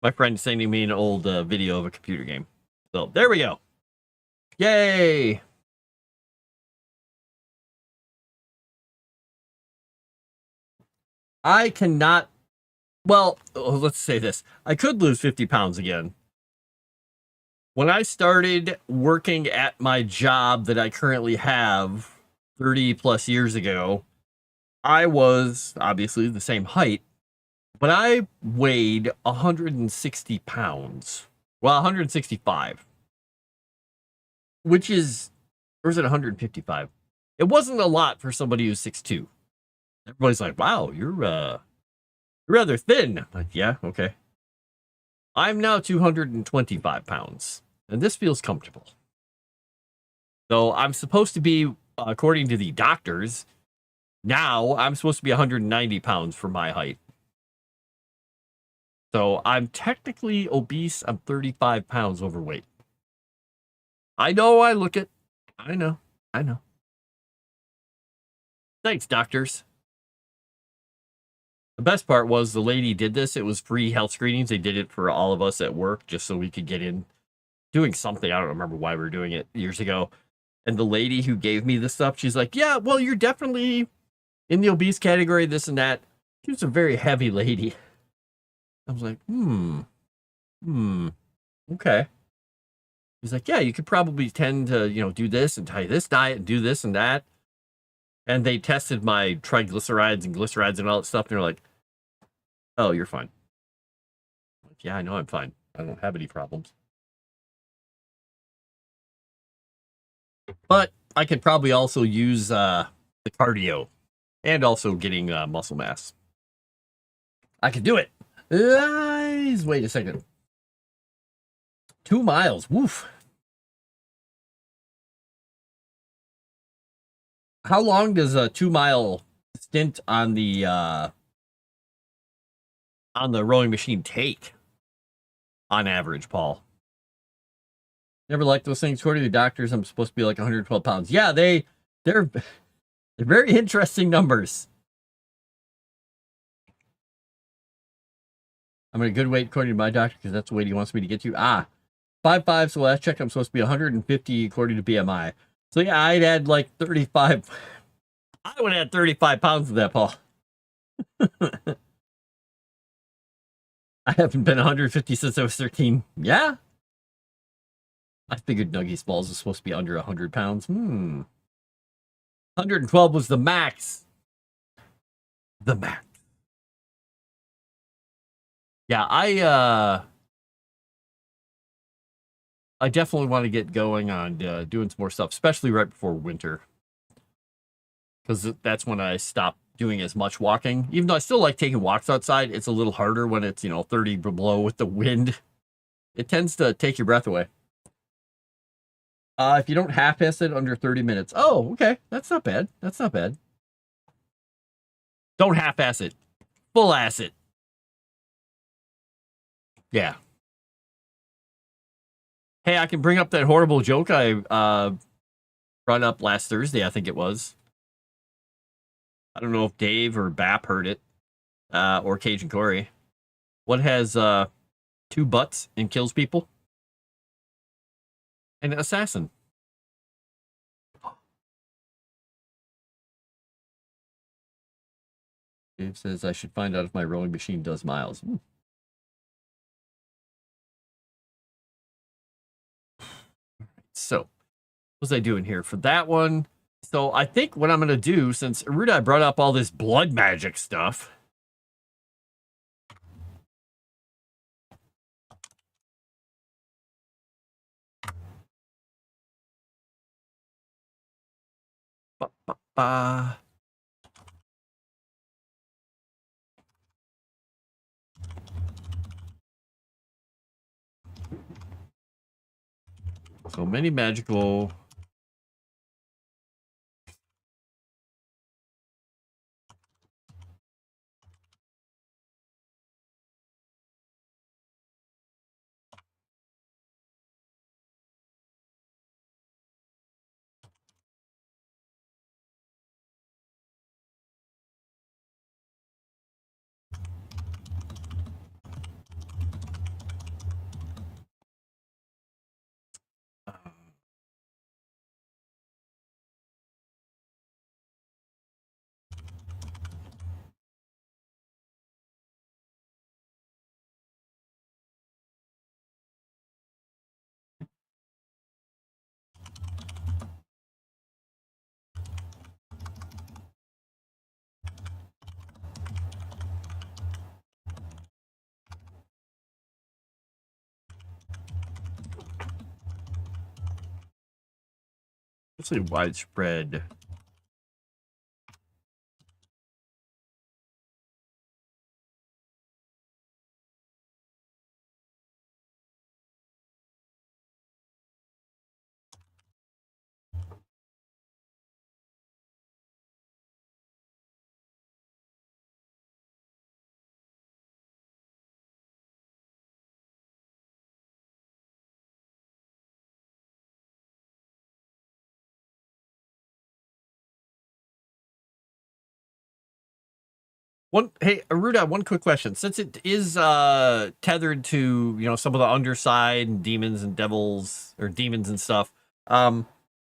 my friend sending me an old video of a computer game. So there we go. Yay! I cannot... Well, let's say this. I could lose 50 pounds again. When I started working at my job that I currently have 30 plus years ago, I was obviously the same height, but I weighed 160 pounds. Well, 165. Which is, or is it 155? It wasn't a lot for somebody who's 6'2". Everybody's like, wow, you're rather thin. I'm like, yeah, okay. I'm now 225 pounds, and this feels comfortable. So I'm supposed to be, according to the doctors, now I'm supposed to be 190 pounds for my height. So I'm technically obese. I'm 35 pounds overweight. I know. I look at. I know. I know. Thanks, doctors. The best part was the lady did this. It was free health screenings. They did it for all of us at work just so we could get in doing something. I don't remember why we were doing it years ago. And the lady who gave me this stuff, she's like, yeah, well, you're definitely in the obese category, this and that. She was a very heavy lady. I was like, okay. He's like, yeah, you could probably tend to, do this and try this diet and do this and that. And they tested my triglycerides and glycerides and all that stuff. And they're like, oh, you're fine. Like, yeah, I know I'm fine. I don't have any problems. But I could probably also use the cardio and also getting muscle mass. I could do it. Wait a second. 2 miles. Woof. How long does a 2 mile stint on the rowing machine take on average, Paul? Never liked those things. According to the doctors, I'm supposed to be like 112 pounds. Yeah, they're very interesting numbers. I'm at a good weight according to my doctor because that's the weight he wants me to get to. 5'5", so last check I'm supposed to be 150 according to BMI. So yeah, I'd add like 35. I would add 35 pounds to that, Paul. I haven't been 150 since I was 13. Yeah. I figured Nuggies Balls was supposed to be under 100 pounds. 112 was the max. The max. Yeah, I definitely want to get going on doing some more stuff, especially right before winter. Because that's when I stop doing as much walking. Even though I still like taking walks outside, it's a little harder when it's, 30 below with the wind. It tends to take your breath away. If you don't half-ass it under 30 minutes. Oh, okay. That's not bad. That's not bad. Don't half-ass it. Full-ass it. Yeah. Hey, I can bring up that horrible joke I brought up last Thursday, I think it was. I don't know if Dave or Bap heard it, or Cajun Corey. What has 2 butts and kills people? An assassin. Dave says I should find out if my rowing machine does miles. So, what was I doing here for that one? So I think what I'm going to do, since Erudia brought up all this blood magic stuff, so many magical. Mostly widespread. Hey, Erudia, one quick question. Since it is tethered to, some of the underside and demons and devils or demons and stuff,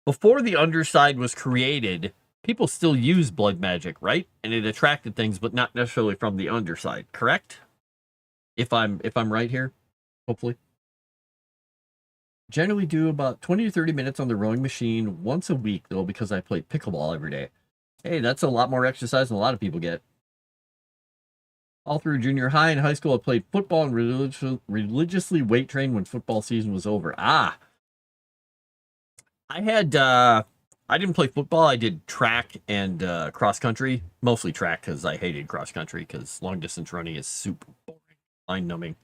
before the underside was created, people still use blood magic, right? And it attracted things, but not necessarily from the underside, correct? If I'm right here, hopefully. Generally do about 20 to 30 minutes on the rowing machine once a week, though, because I play pickleball every day. Hey, that's a lot more exercise than a lot of people get. All through junior high and high school, I played football and religiously weight trained when football season was over. I didn't play football. I did track and cross country, mostly track because I hated cross country because long distance running is super boring, mind numbing.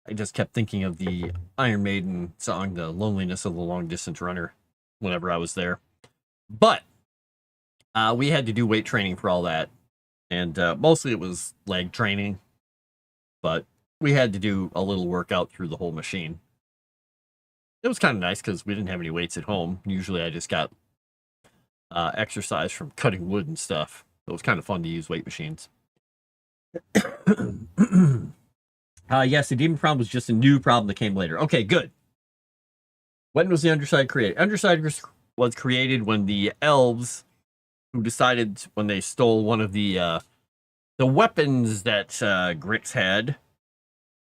I just kept thinking of the Iron Maiden song, The Loneliness of the Long Distance Runner, whenever I was there. But we had to do weight training for all that. And mostly it was leg training, but we had to do a little workout through the whole machine. It was kind of nice because we didn't have any weights at home. Usually I just got exercise from cutting wood and stuff. It was kind of fun to use weight machines. Yes, the demon problem was just a new problem that came later. Okay, good. When was the underside created? Underside was created when the elves, who decided when they stole one of the weapons that Grix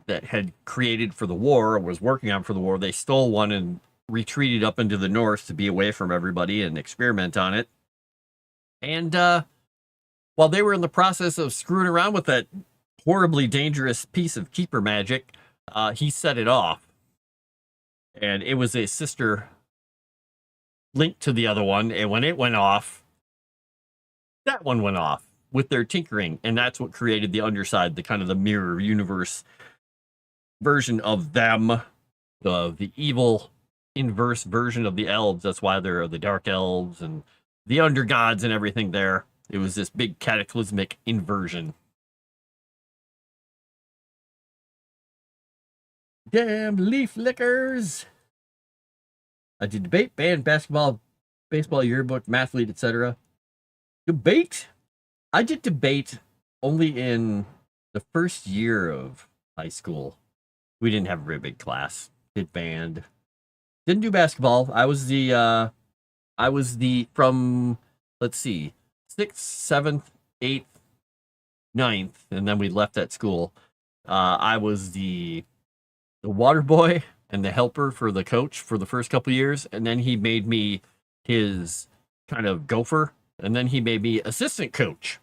had created for the war, or was working on for the war, they stole one and retreated up into the north to be away from everybody and experiment on it. And while they were in the process of screwing around with that horribly dangerous piece of keeper magic, he set it off. And it was a sister linked to the other one, and when it went off, that one went off with their tinkering, and that's what created the underside, the kind of the mirror universe version of them, the evil inverse version of the elves. That's why there are the dark elves and the undergods and everything there. It was this big cataclysmic inversion. Damn leaf lickers! I did debate, band, basketball, baseball, yearbook, mathlete, etc. Debate? I did debate only in the first year of high school. We didn't have a very big class. Did band. Didn't do basketball. I was the from, let's see, 6th, 7th, 8th, 9th, and then we left that school. I was the water boy and the helper for the coach for the first couple years, and then he made me his kind of gopher, and then he made me assistant coach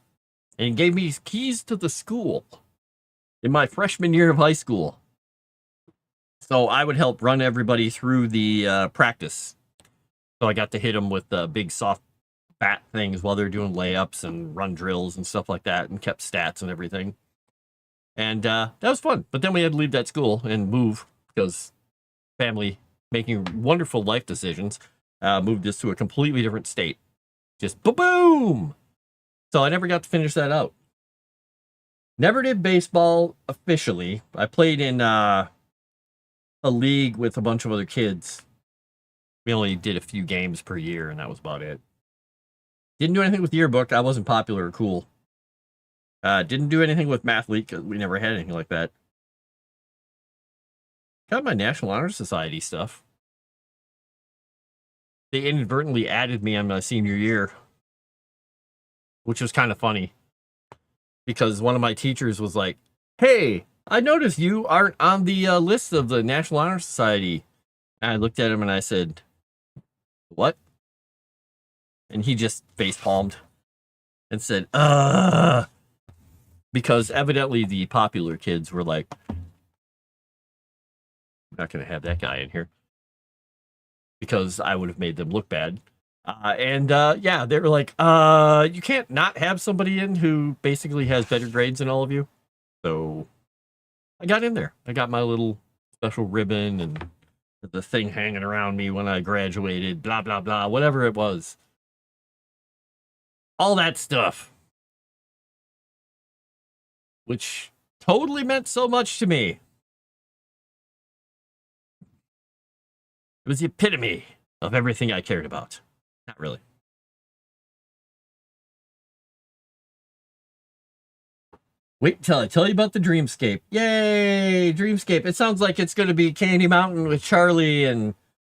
and gave me keys to the school in my freshman year of high school. So I would help run everybody through the practice. So I got to hit them with the big soft bat things while they're doing layups and run drills and stuff like that, and kept stats and everything. And that was fun. But then we had to leave that school and move because family making wonderful life decisions moved us to a completely different state. Just boom! So I never got to finish that out. Never did baseball officially. I played in a league with a bunch of other kids. We only did a few games per year, and that was about it. Didn't do anything with yearbook. I wasn't popular or cool. Didn't do anything with mathlete because we never had anything like that. Got my National Honor Society stuff. They inadvertently added me on my senior year, which was kind of funny because one of my teachers was like, "Hey, I noticed you aren't on the list of the National Honor Society." And I looked at him and I said, "What?" And he just face palmed and said, because evidently the popular kids were like, "I'm not going to have that guy in here," because I would have made them look bad. Yeah, they were like, "You can't not have somebody in who basically has better grades than all of you." So I got in there. I got my little special ribbon and the thing hanging around me when I graduated, blah, blah, blah, whatever it was. All that stuff. Which totally meant so much to me. It was the epitome of everything I cared about. Not really. Wait till I tell you about the Dreamscape. Yay, Dreamscape. It sounds like it's going to be Candy Mountain with Charlie, and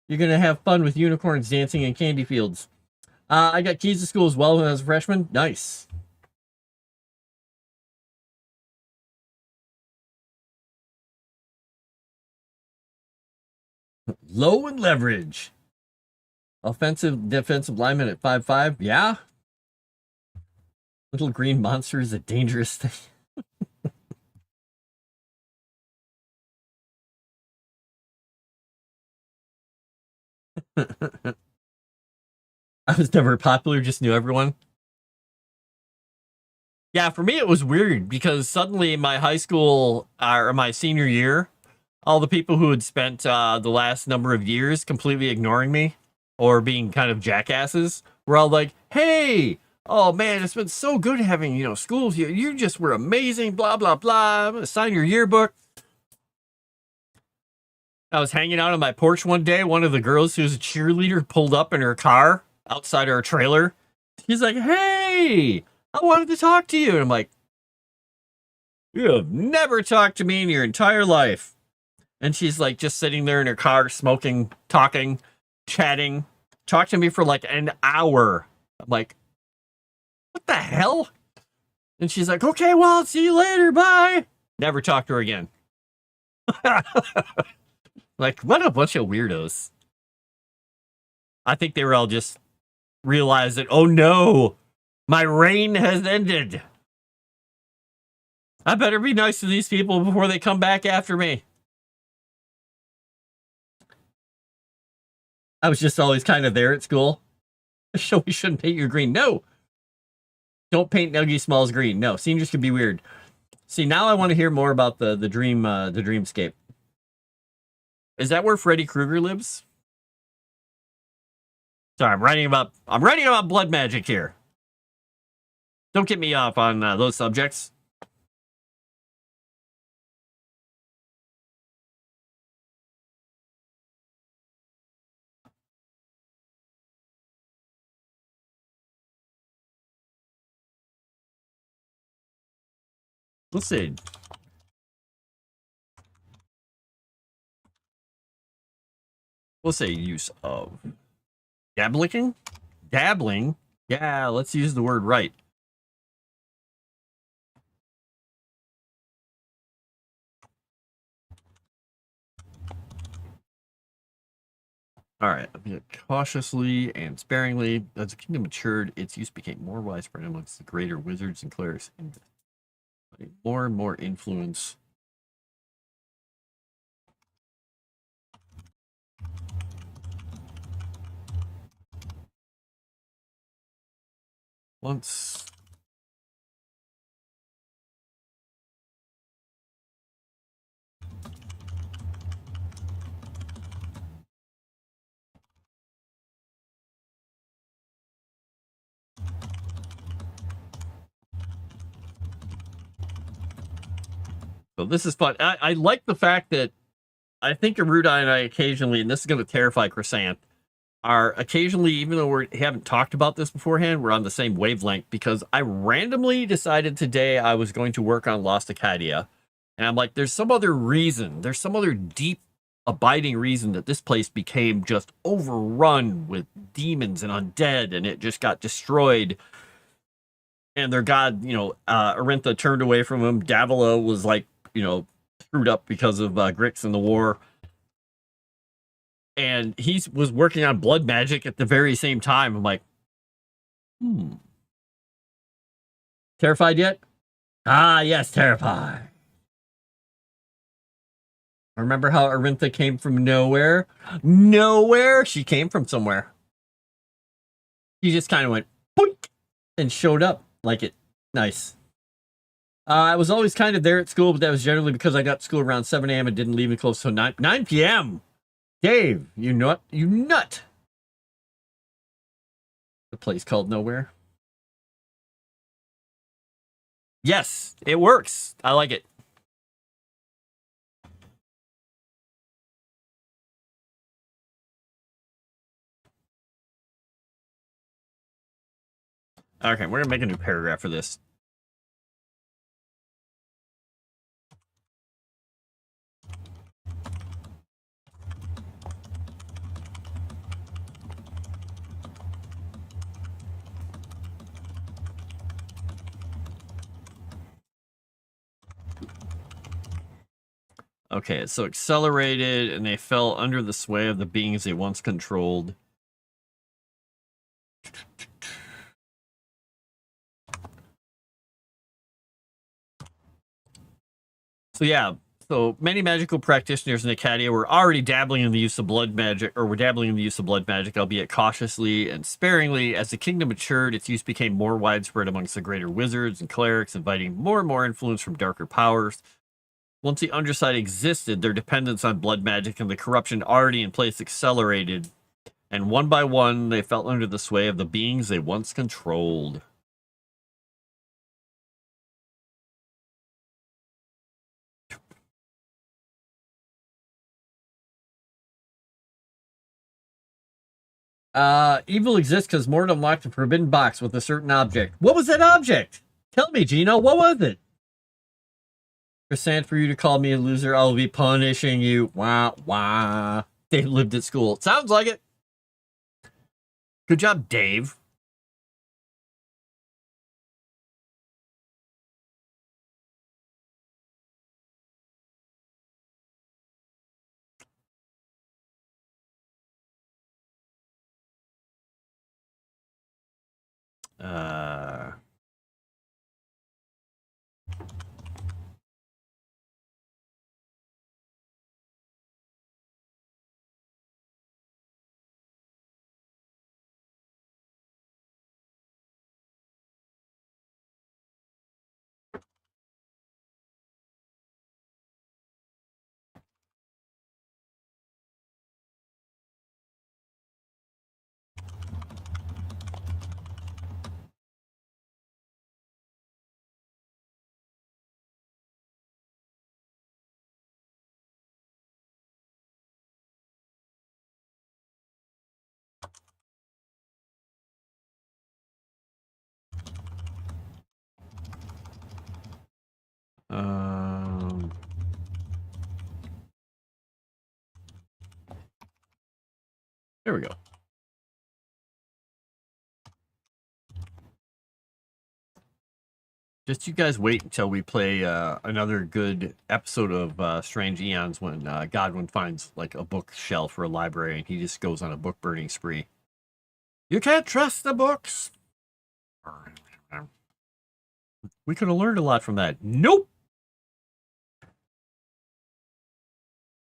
you're going to have fun with unicorns dancing in candy fields. I got keys to school as well when I was a freshman. Nice. Low and leverage. Offensive, defensive lineman at 5'5". Yeah. Little green monster is a dangerous thing. I was never popular, just knew everyone. Yeah, for me it was weird because suddenly in my high school or my senior year, all the people who had spent the last number of years completely ignoring me or being kind of jackasses were all like, "Hey, oh man, it's been so good having school with you. You just were amazing. Blah blah blah. I'm gonna sign your yearbook." I was hanging out on my porch one day. One of the girls who's a cheerleader pulled up in her car outside our trailer. He's like, "Hey, I wanted to talk to you." And I'm like, "You have never talked to me in your entire life." And she's like just sitting there in her car, smoking, talking, chatting, talked to me for like an hour. I'm like, "What the hell?" And she's like, "Okay, well, I'll see you later. Bye." Never talked to her again. Like, what a bunch of weirdos. I think they were all just realized that, oh no, my reign has ended. I better be nice to these people before they come back after me. I was just always kind of there at school. So we shouldn't paint your green. No. Don't paint Nuggy Smalls green. No, seniors can be weird. See, now I want to hear more about the dreamscape. Is that where Freddy Krueger lives? Sorry, I'm writing about blood magic here. Don't get me off on those subjects. Let's see. We'll say use of dabbling. Dabbling. Yeah, let's use the word right. All right, cautiously and sparingly. As the kingdom matured, its use became more widespread amongst the greater wizards and clerics, and more and more influence. Once. So this is fun. I like the fact that I think Erudia and I occasionally, and this is going to terrify Crescent, are occasionally, even though we haven't talked about this beforehand, we're on the same wavelength because I randomly decided today I was going to work on Lost Acadia. And I'm like, there's some other reason. There's some other deep, abiding reason that this place became just overrun with demons and undead and it just got destroyed. And their god, Arintha turned away from him. Davila was like, screwed up because of Grix in the war. And he was working on blood magic at the very same time. I'm like, Terrified yet? Ah, yes, terrified. Remember how Arintha came from nowhere? Nowhere? She came from somewhere. She just kind of went, boink, and showed up like it. Nice. I was always kind of there at school, but that was generally because I got to school around 7 a.m. and didn't leave it close till 9 p.m. Dave, you nut. You nut. The place called Nowhere. Yes, it works. I like it. Okay, we're going to make a new paragraph for this. Okay, so accelerated, and they fell under the sway of the beings they once controlled. So yeah, so many magical practitioners in Acadia were already dabbling in the use of blood magic, albeit cautiously and sparingly. As the kingdom matured, its use became more widespread amongst the greater wizards and clerics, inviting more and more influence from darker powers. Once the underside existed, their dependence on blood magic and the corruption already in place accelerated, and one by one, they fell under the sway of the beings they once controlled. Evil exists because Mort unlocked a forbidden box with a certain object. What was that object? Tell me, Gino, what was it? For you to call me a loser, I'll be punishing you. Wah, wah. They lived at school. Sounds like it. Good job, Dave. There we go. Just you guys wait until we play another good episode of Strange Eons when Godwin finds like a bookshelf or a library and he just goes on a book burning spree. You can't trust the books. We could have learned a lot from that. Nope.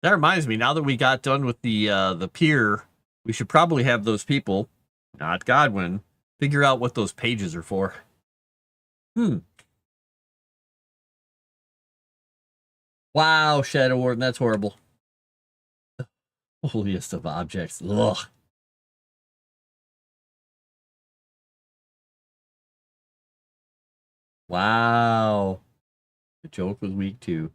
That reminds me, now that we got done with the pier, we should probably have those people, not Godwin, figure out what those pages are for. Wow, Shadow Warden, that's horrible. Holiest of objects. Ugh. Wow. The joke was weak too.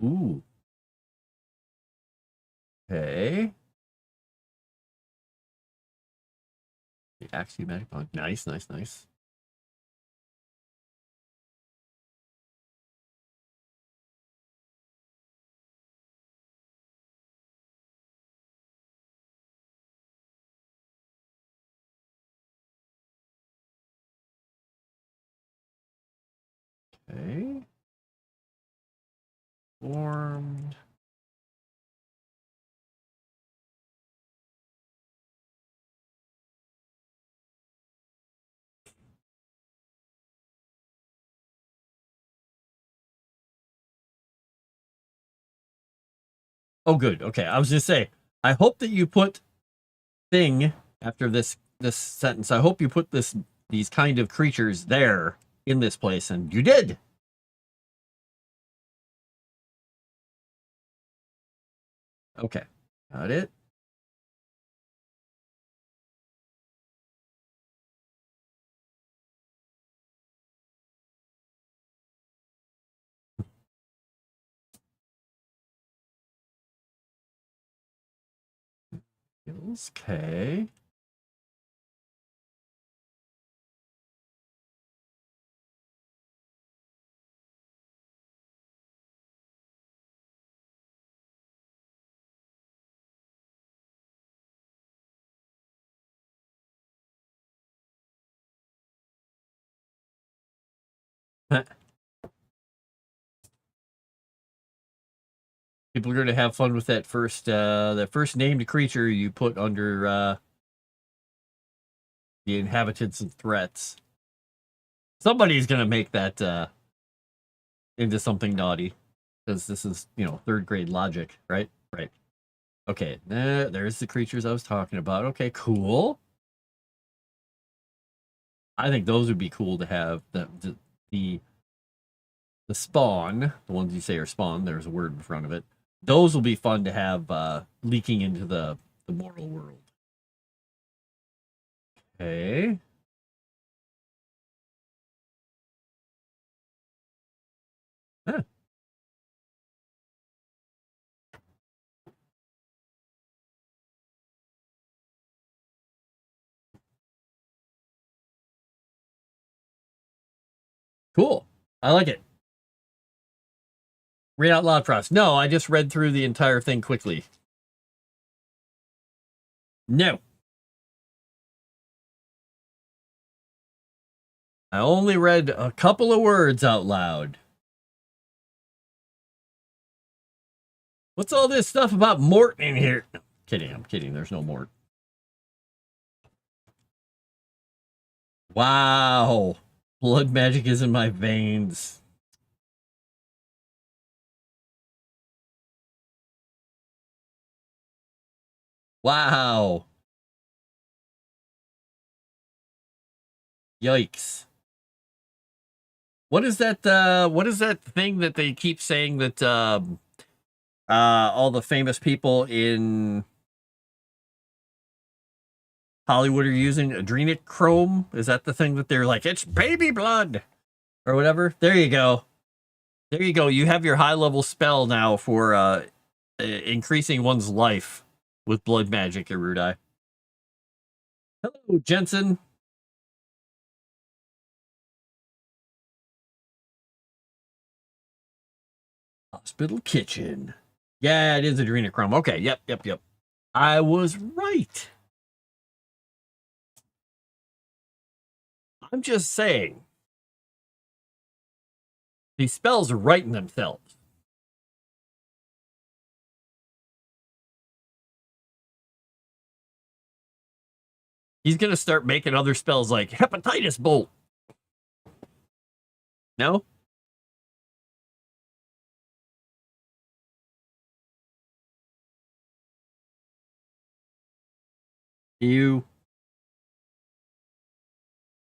Ooh. Okay. The axiomatic bond. Nice, nice, nice. Okay. Formed. Oh, good. Okay, I was gonna say, I hope that you put thing after this sentence. I hope you put these kind of creatures there in this place, and you did. Okay, got it. Okay. People are going to have fun with that first named creature you put under the inhabitants and threats. Somebody's going to make that into something naughty, because this is, third grade logic, right? Right. Okay, there's the creatures I was talking about. Okay, cool. I think those would be cool to have. The spawn, the ones you say are spawn, there's a word in front of it. Those will be fun to have leaking into the mortal world. Okay. Huh. Cool. I like it. Read out loud, Frost. No, I just read through the entire thing quickly. No. I only read a couple of words out loud. What's all this stuff about Mort in here? Kidding, I'm kidding. There's no Mort. Wow. Blood magic is in my veins. Wow. Yikes. What is that thing that they keep saying that all the famous people in Hollywood are using? Adrenochrome? Is that the thing that they're like, it's baby blood or whatever? There you go. There you go. You have your high level spell now for increasing one's life with blood magic, Erudia. Hello, Jensen. Hospital kitchen. Yeah, it is adrenochrome. Okay, yep. I was right. I'm just saying. These spells are writing themselves. He's going to start making other spells like hepatitis bolt. No? You.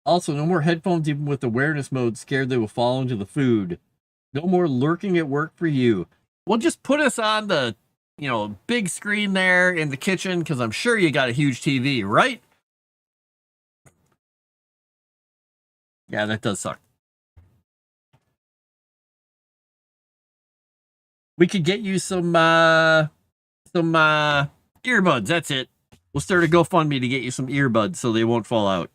Also, no more headphones even with awareness mode, scared they will fall into the food. No more lurking at work for you. Well, just put us on the, big screen there in the kitchen, because I'm sure you got a huge TV, right? Yeah, that does suck. We could get you some earbuds. That's it. We'll start a GoFundMe to get you some earbuds so they won't fall out.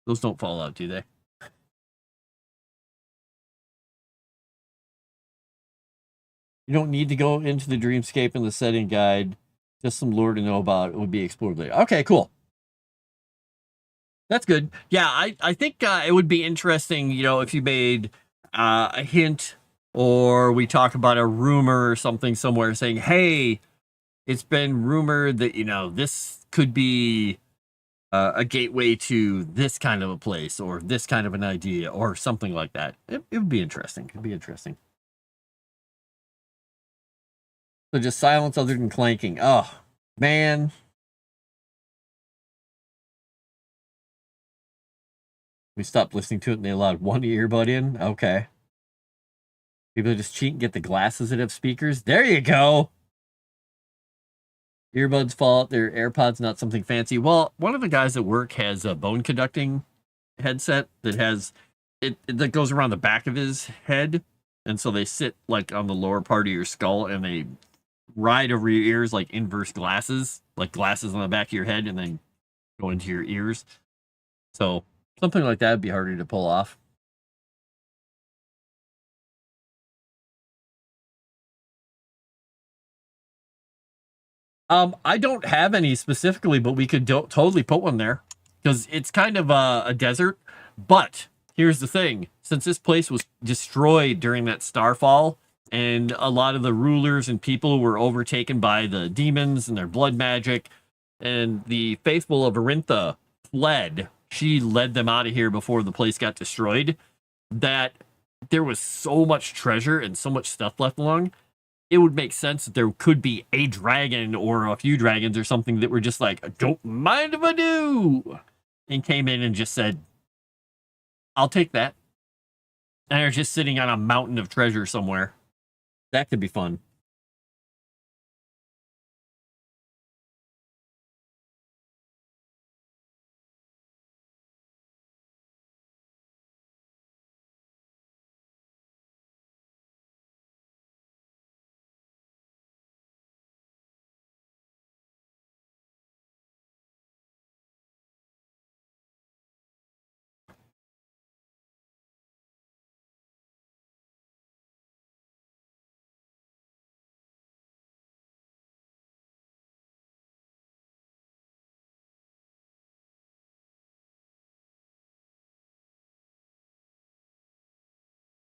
Those don't fall out, do they? You don't need to go into the dreamscape in the setting guide. Just some lore to know about. It would be explored later. Okay, cool. That's good. Yeah, I think it would be interesting, if you made a hint, or we talk about a rumor or something somewhere saying, hey, it's been rumored that, this could be a gateway to this kind of a place or this kind of an idea or something like that. It would be interesting. It'd be interesting. So just silence other than clanking. Oh, man. We stopped listening to it and they allowed one earbud in? Okay. People just cheat and get the glasses that have speakers? There you go. Earbuds fall out. Their AirPods, not something fancy. Well, one of the guys at work has a bone conducting headset that has it that goes around the back of his head, and so they sit like on the lower part of your skull, and they ride over your ears like inverse glasses, like glasses on the back of your head, and then go into your ears. So something like that would be harder to pull off. I don't have any specifically, but we could totally put one there because it's kind of a desert. But here's the thing. Since this place was destroyed during that starfall, and a lot of the rulers and people were overtaken by the demons and their blood magic, and the faithful of Arintha fled. She led them out of here before the place got destroyed. That there was so much treasure and so much stuff left along. It would make sense that there could be a dragon or a few dragons or something that were just like, don't mind if I do, and came in and just said, I'll take that. And they're just sitting on a mountain of treasure somewhere. That could be fun.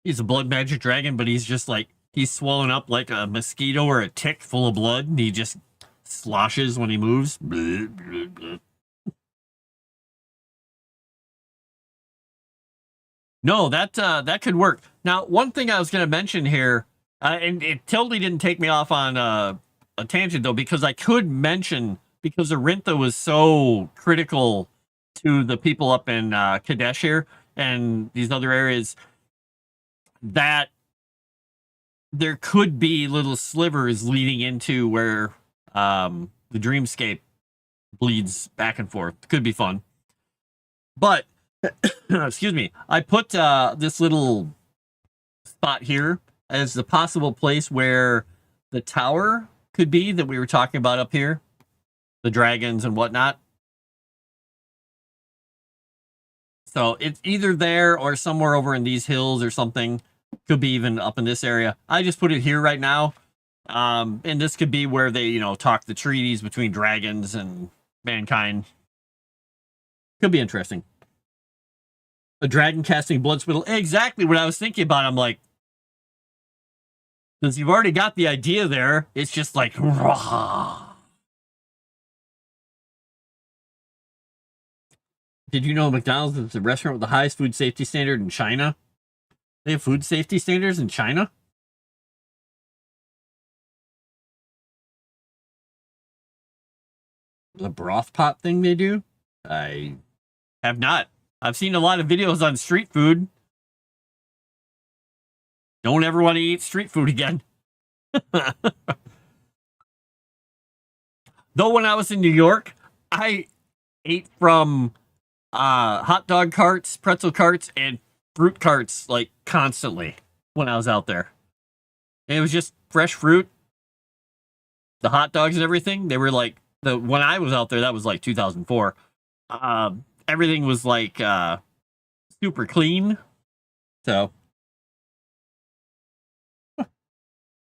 He's a blood magic dragon, but he's just like, he's swollen up like a mosquito or a tick full of blood, and he just sloshes when he moves. Blah, blah, blah. No, that could work. Now, one thing I was going to mention here, and it totally didn't take me off on a tangent, though, because I could mention, because Arintha was so critical to the people up in Kadesh here and these other areas, that there could be little slivers leading into where the dreamscape bleeds back and forth. Could be fun. But, excuse me, I put this little spot here as the possible place where the tower could be that we were talking about up here. The dragons and whatnot. So it's either there or somewhere over in these hills or something. Could be even up in this area. I just put it here right now. And this could be where they, talk the treaties between dragons and mankind. Could be interesting. A dragon casting blood spittle. Exactly what I was thinking about. I'm like, since you've already got the idea there, it's just like, rah. Did you know McDonald's is the restaurant with the highest food safety standard in China? They have food safety standards in China? The broth pot thing they do? I have not. I've seen a lot of videos on street food. Don't ever want to eat street food again. Though when I was in New York, I ate from hot dog carts, pretzel carts, and fruit carts like constantly when I was out there. And it was just fresh fruit. The hot dogs and everything, they were like, when I was out there, that was like 2004. Everything was like super clean. So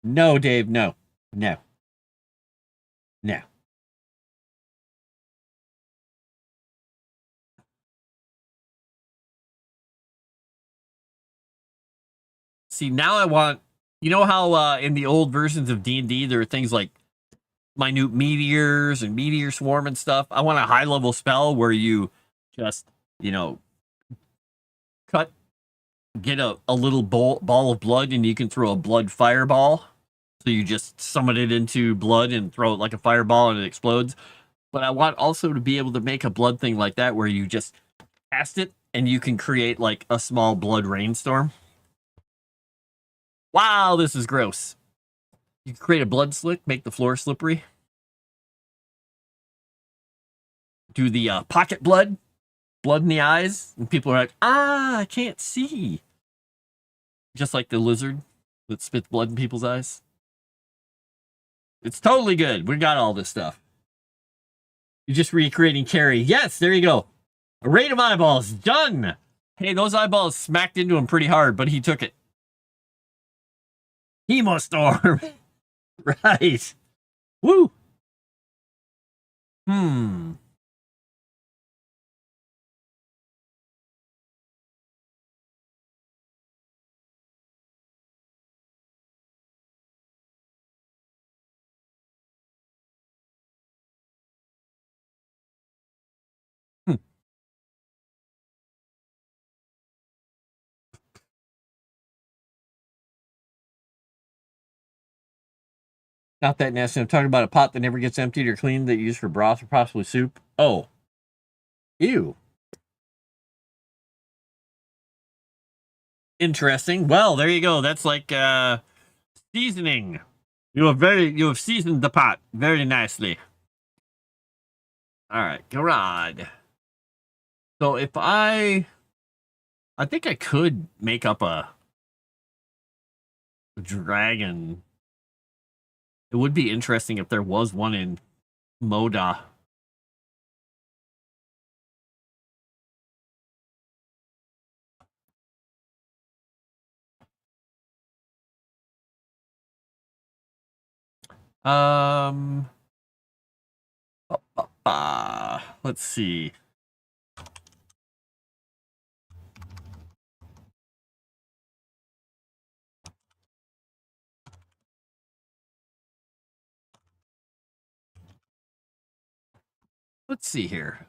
no, Dave, no. No. See, now I want, how in the old versions of D&D there are things like minute meteors and meteor swarm and stuff. I want a high level spell where you just, get a little ball of blood and you can throw a blood fireball. So you just summon it into blood and throw it like a fireball and it explodes. But I want also to be able to make a blood thing like that where you just cast it and you can create like a small blood rainstorm. Wow, this is gross. You can create a blood slick, make the floor slippery. Do the pocket blood in the eyes, and people are like, I can't see. Just like the lizard that spits blood in people's eyes. It's totally good. We got all this stuff. You're just recreating Carrie. Yes, there you go. A raid of eyeballs. Done. Hey, those eyeballs smacked into him pretty hard, but he took it. Hemostorm. Right. Woo. Not that nasty. I'm talking about a pot that never gets emptied or cleaned that you use for broth or possibly soup. Oh. Ew. Interesting. Well, there you go. That's like seasoning. You have seasoned the pot very nicely. All right, Garad. So if I think I could make up a dragon. It would be interesting if there was one in Moda. Um, let's see. Let's see here.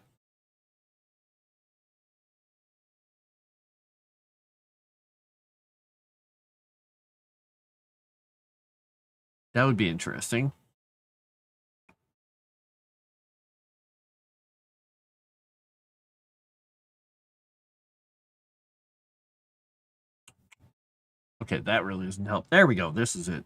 That would be interesting. Okay, that really doesn't help. There we go. This is it.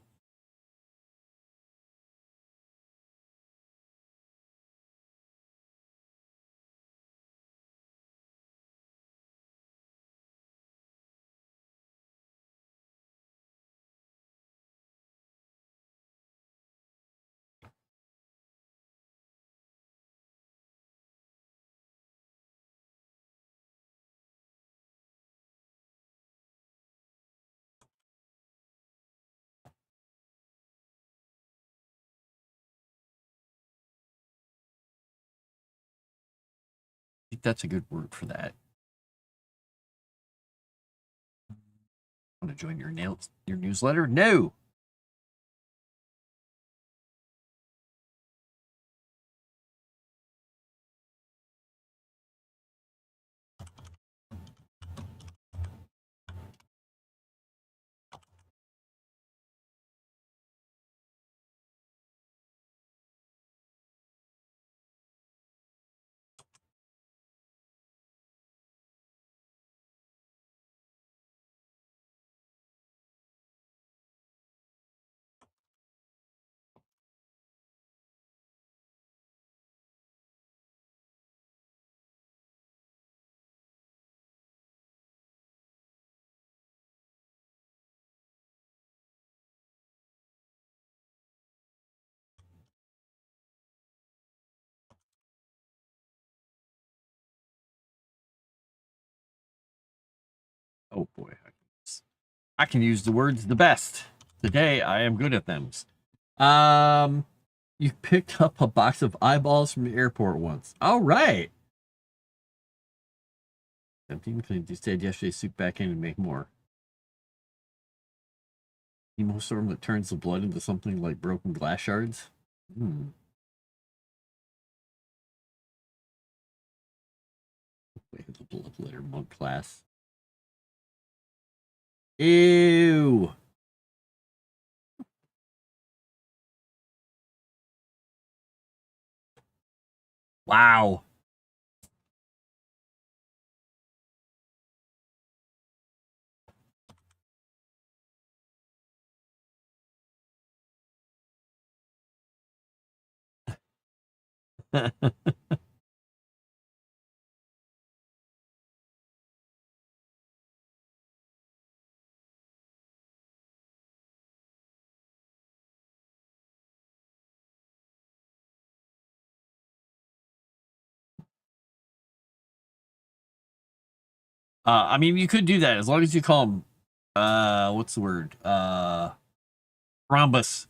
I think that's a good word for that. Want to join your newsletter? No. Oh boy, I can use the words the best. Today I am good at them. You picked up a box of eyeballs from the airport once. All right. Emptying cleaned. You stayed yesterday's soup back in and make more. Hemostorm that turns the blood into something like broken glass shards. Hmm. Wait, the blood letter monk class. Ew. Wow. I mean, you could do that as long as you call them. What's the word? Rhombus.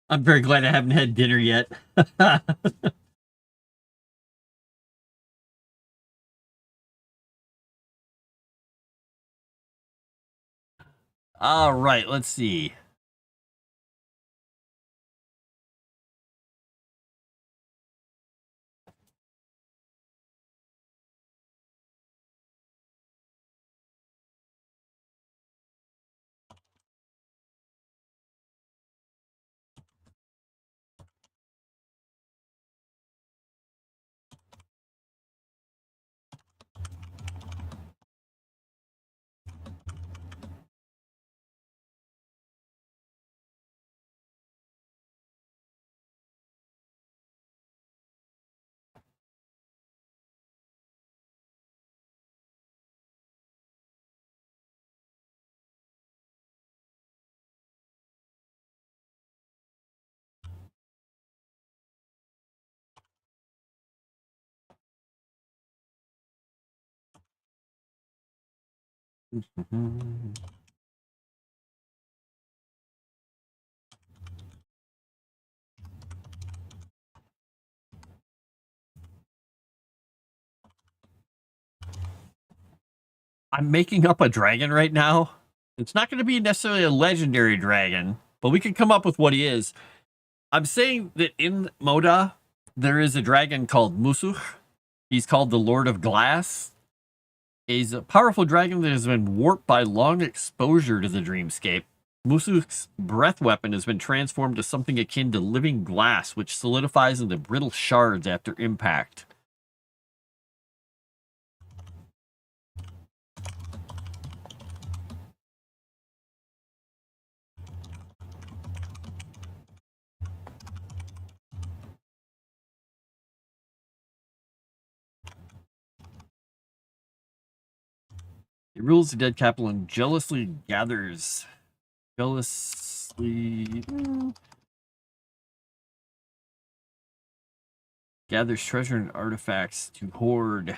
I'm very glad I haven't had dinner yet. All right, let's see. I'm making up a dragon right now. It's not going to be necessarily a legendary dragon, but we can come up with what he is. I'm saying that in Moda, there is a dragon called Musuh. He's called the Lord of Glass. He's a powerful dragon that has been warped by long exposure to the dreamscape. Musuh's breath weapon has been transformed to something akin to living glass, which solidifies into brittle shards after impact. It rules the dead capital and jealously gathers treasure and artifacts to hoard.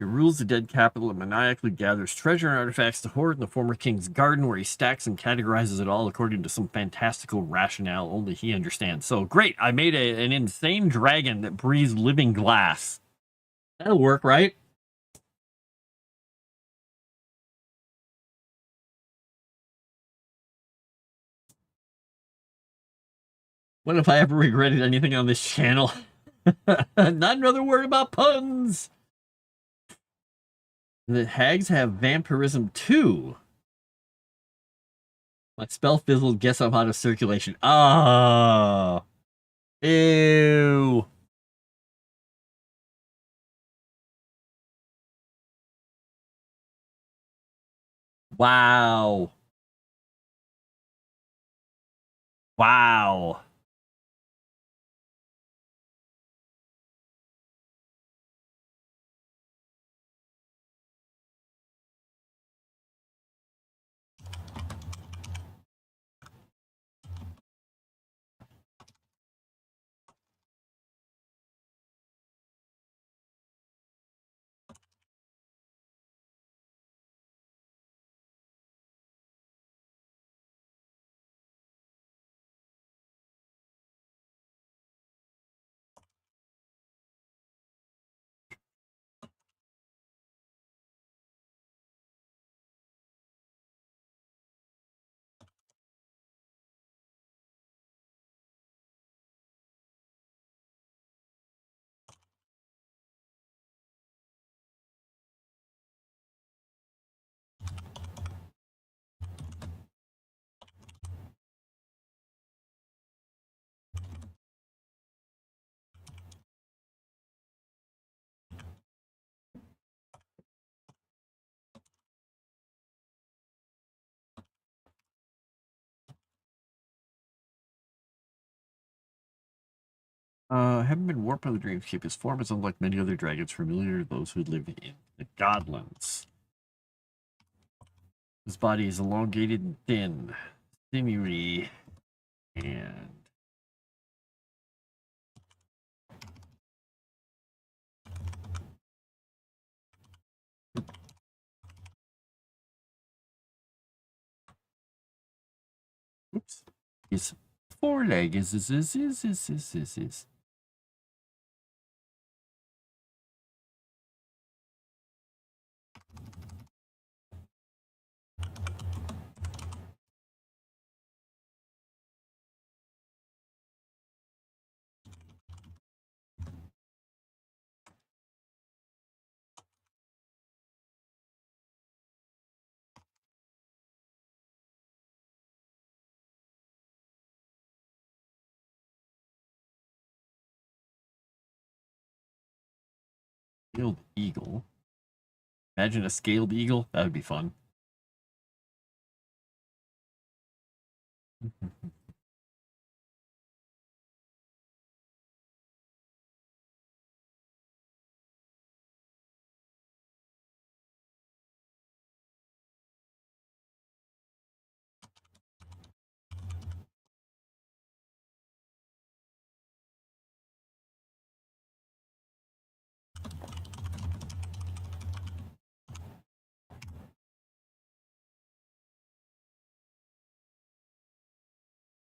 He rules the dead capital and maniacally gathers treasure and artifacts to hoard in the former king's garden, where he stacks and categorizes it all according to some fantastical rationale only he understands. So great, I made an insane dragon that breathes living glass. That'll work, right? When have I ever regretted anything on this channel? Not another word about puns. The hags have vampirism too. My spell fizzled. Guess I'm out of circulation. Oh. Ew. Wow. Wow. Haven't been warped by the dreamscape. His form is unlike many other dragons familiar to those who live in the Godlands. His body is elongated and thin, sinewy, and oops, his foreleg is Field eagle. Imagine a scaled eagle. That would be fun.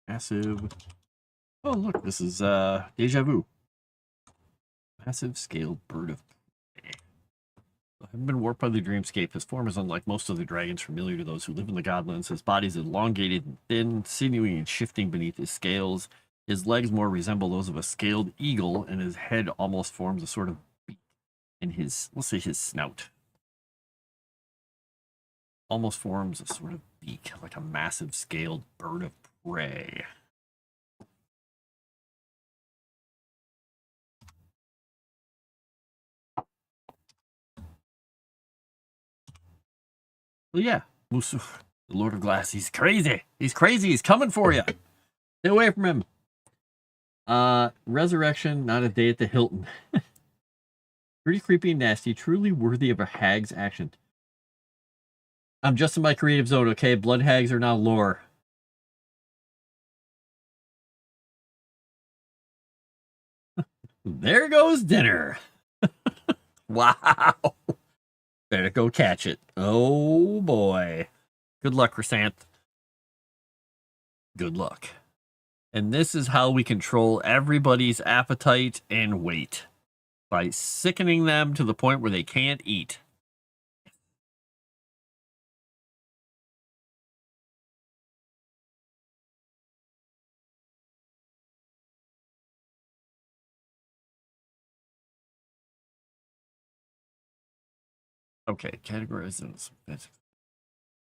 Massive. Oh, look, this is Deja Vu. Massive scaled bird of prey. Having been warped by the dreamscape, his form is unlike most of the dragons familiar to those who live in the Godlands. His body is elongated and thin, sinewy and shifting beneath his scales. His legs more resemble those of a scaled eagle, and his head almost forms a sort of beak in his, let's say, his snout. Almost forms a sort of beak, like a massive scaled bird of prey. Well, yeah, Musu, the Lord of Glass, he's crazy. He's crazy. He's coming for you. Stay away from him. Resurrection, not a day at the Hilton. Pretty creepy and nasty, truly worthy of a hag's action. I'm just in my creative zone, okay? Blood hags are now lore. There goes dinner. Wow. Better go catch it. Oh, boy. Good luck, Crescent. Good luck. And this is how we control everybody's appetite and weight. By sickening them to the point where they can't eat. Okay, categorize those.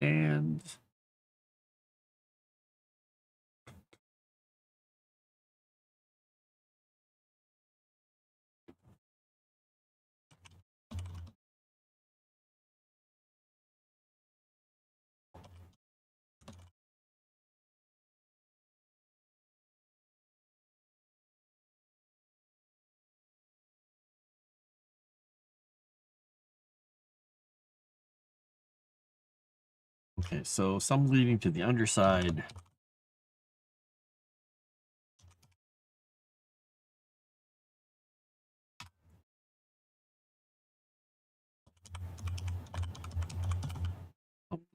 And okay, so some leading to the underside.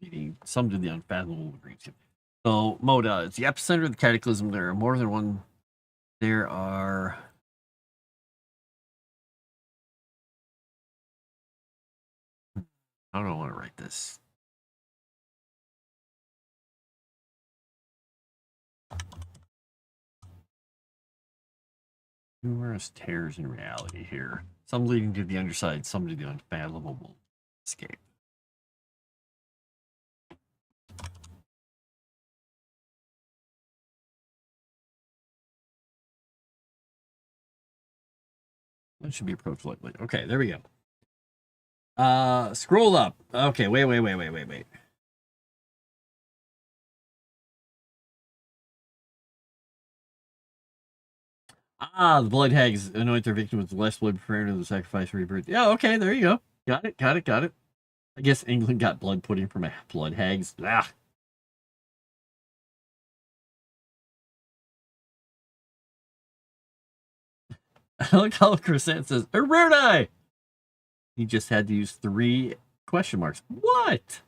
Leading some to the unfathomable dreamscape. So Moda, it's the epicenter of the cataclysm. There are more than one. There are. I don't want to write this. Numerous tears in reality here. Some leading to the underside, some to the unfathomable escape. That should be approached lightly. Okay, there we go. Scroll up. Okay, wait. Ah, the blood hags anoint their victim with less blood prior to the sacrifice rebirth. Yeah, okay, there you go. Got it. I guess England got blood pudding from blood hags. Ah. I like how Crescent says, Erudia! He just had to use 3 question marks. What?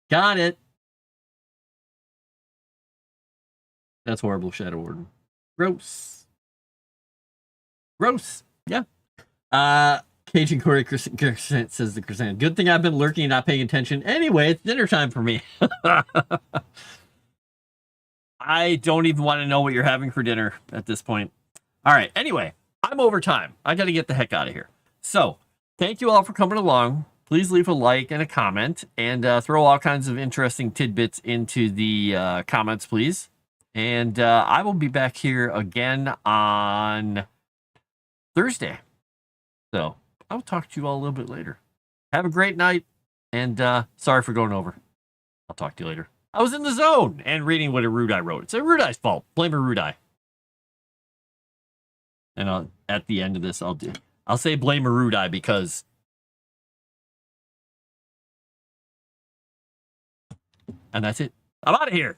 Got it. That's horrible, Shadow Warden. Gross. Yeah. Cajun Corey Crescent says the Crescent. Good thing I've been lurking and not paying attention. Anyway, it's dinner time for me. I don't even want to know what you're having for dinner at this point. All right. Anyway, I'm over time. I got to get the heck out of here. So, thank you all for coming along. Please leave a like and a comment, and throw all kinds of interesting tidbits into the comments, please. And I will be back here again on Thursday. So, I'll talk to you all a little bit later. Have a great night, and sorry for going over. I'll talk to you later. I was in the zone and reading what Erudia wrote. It's Erudia's fault. Blame Erudia. And at the end of this, I'll say blame Erudia because. And that's it. I'm out of here.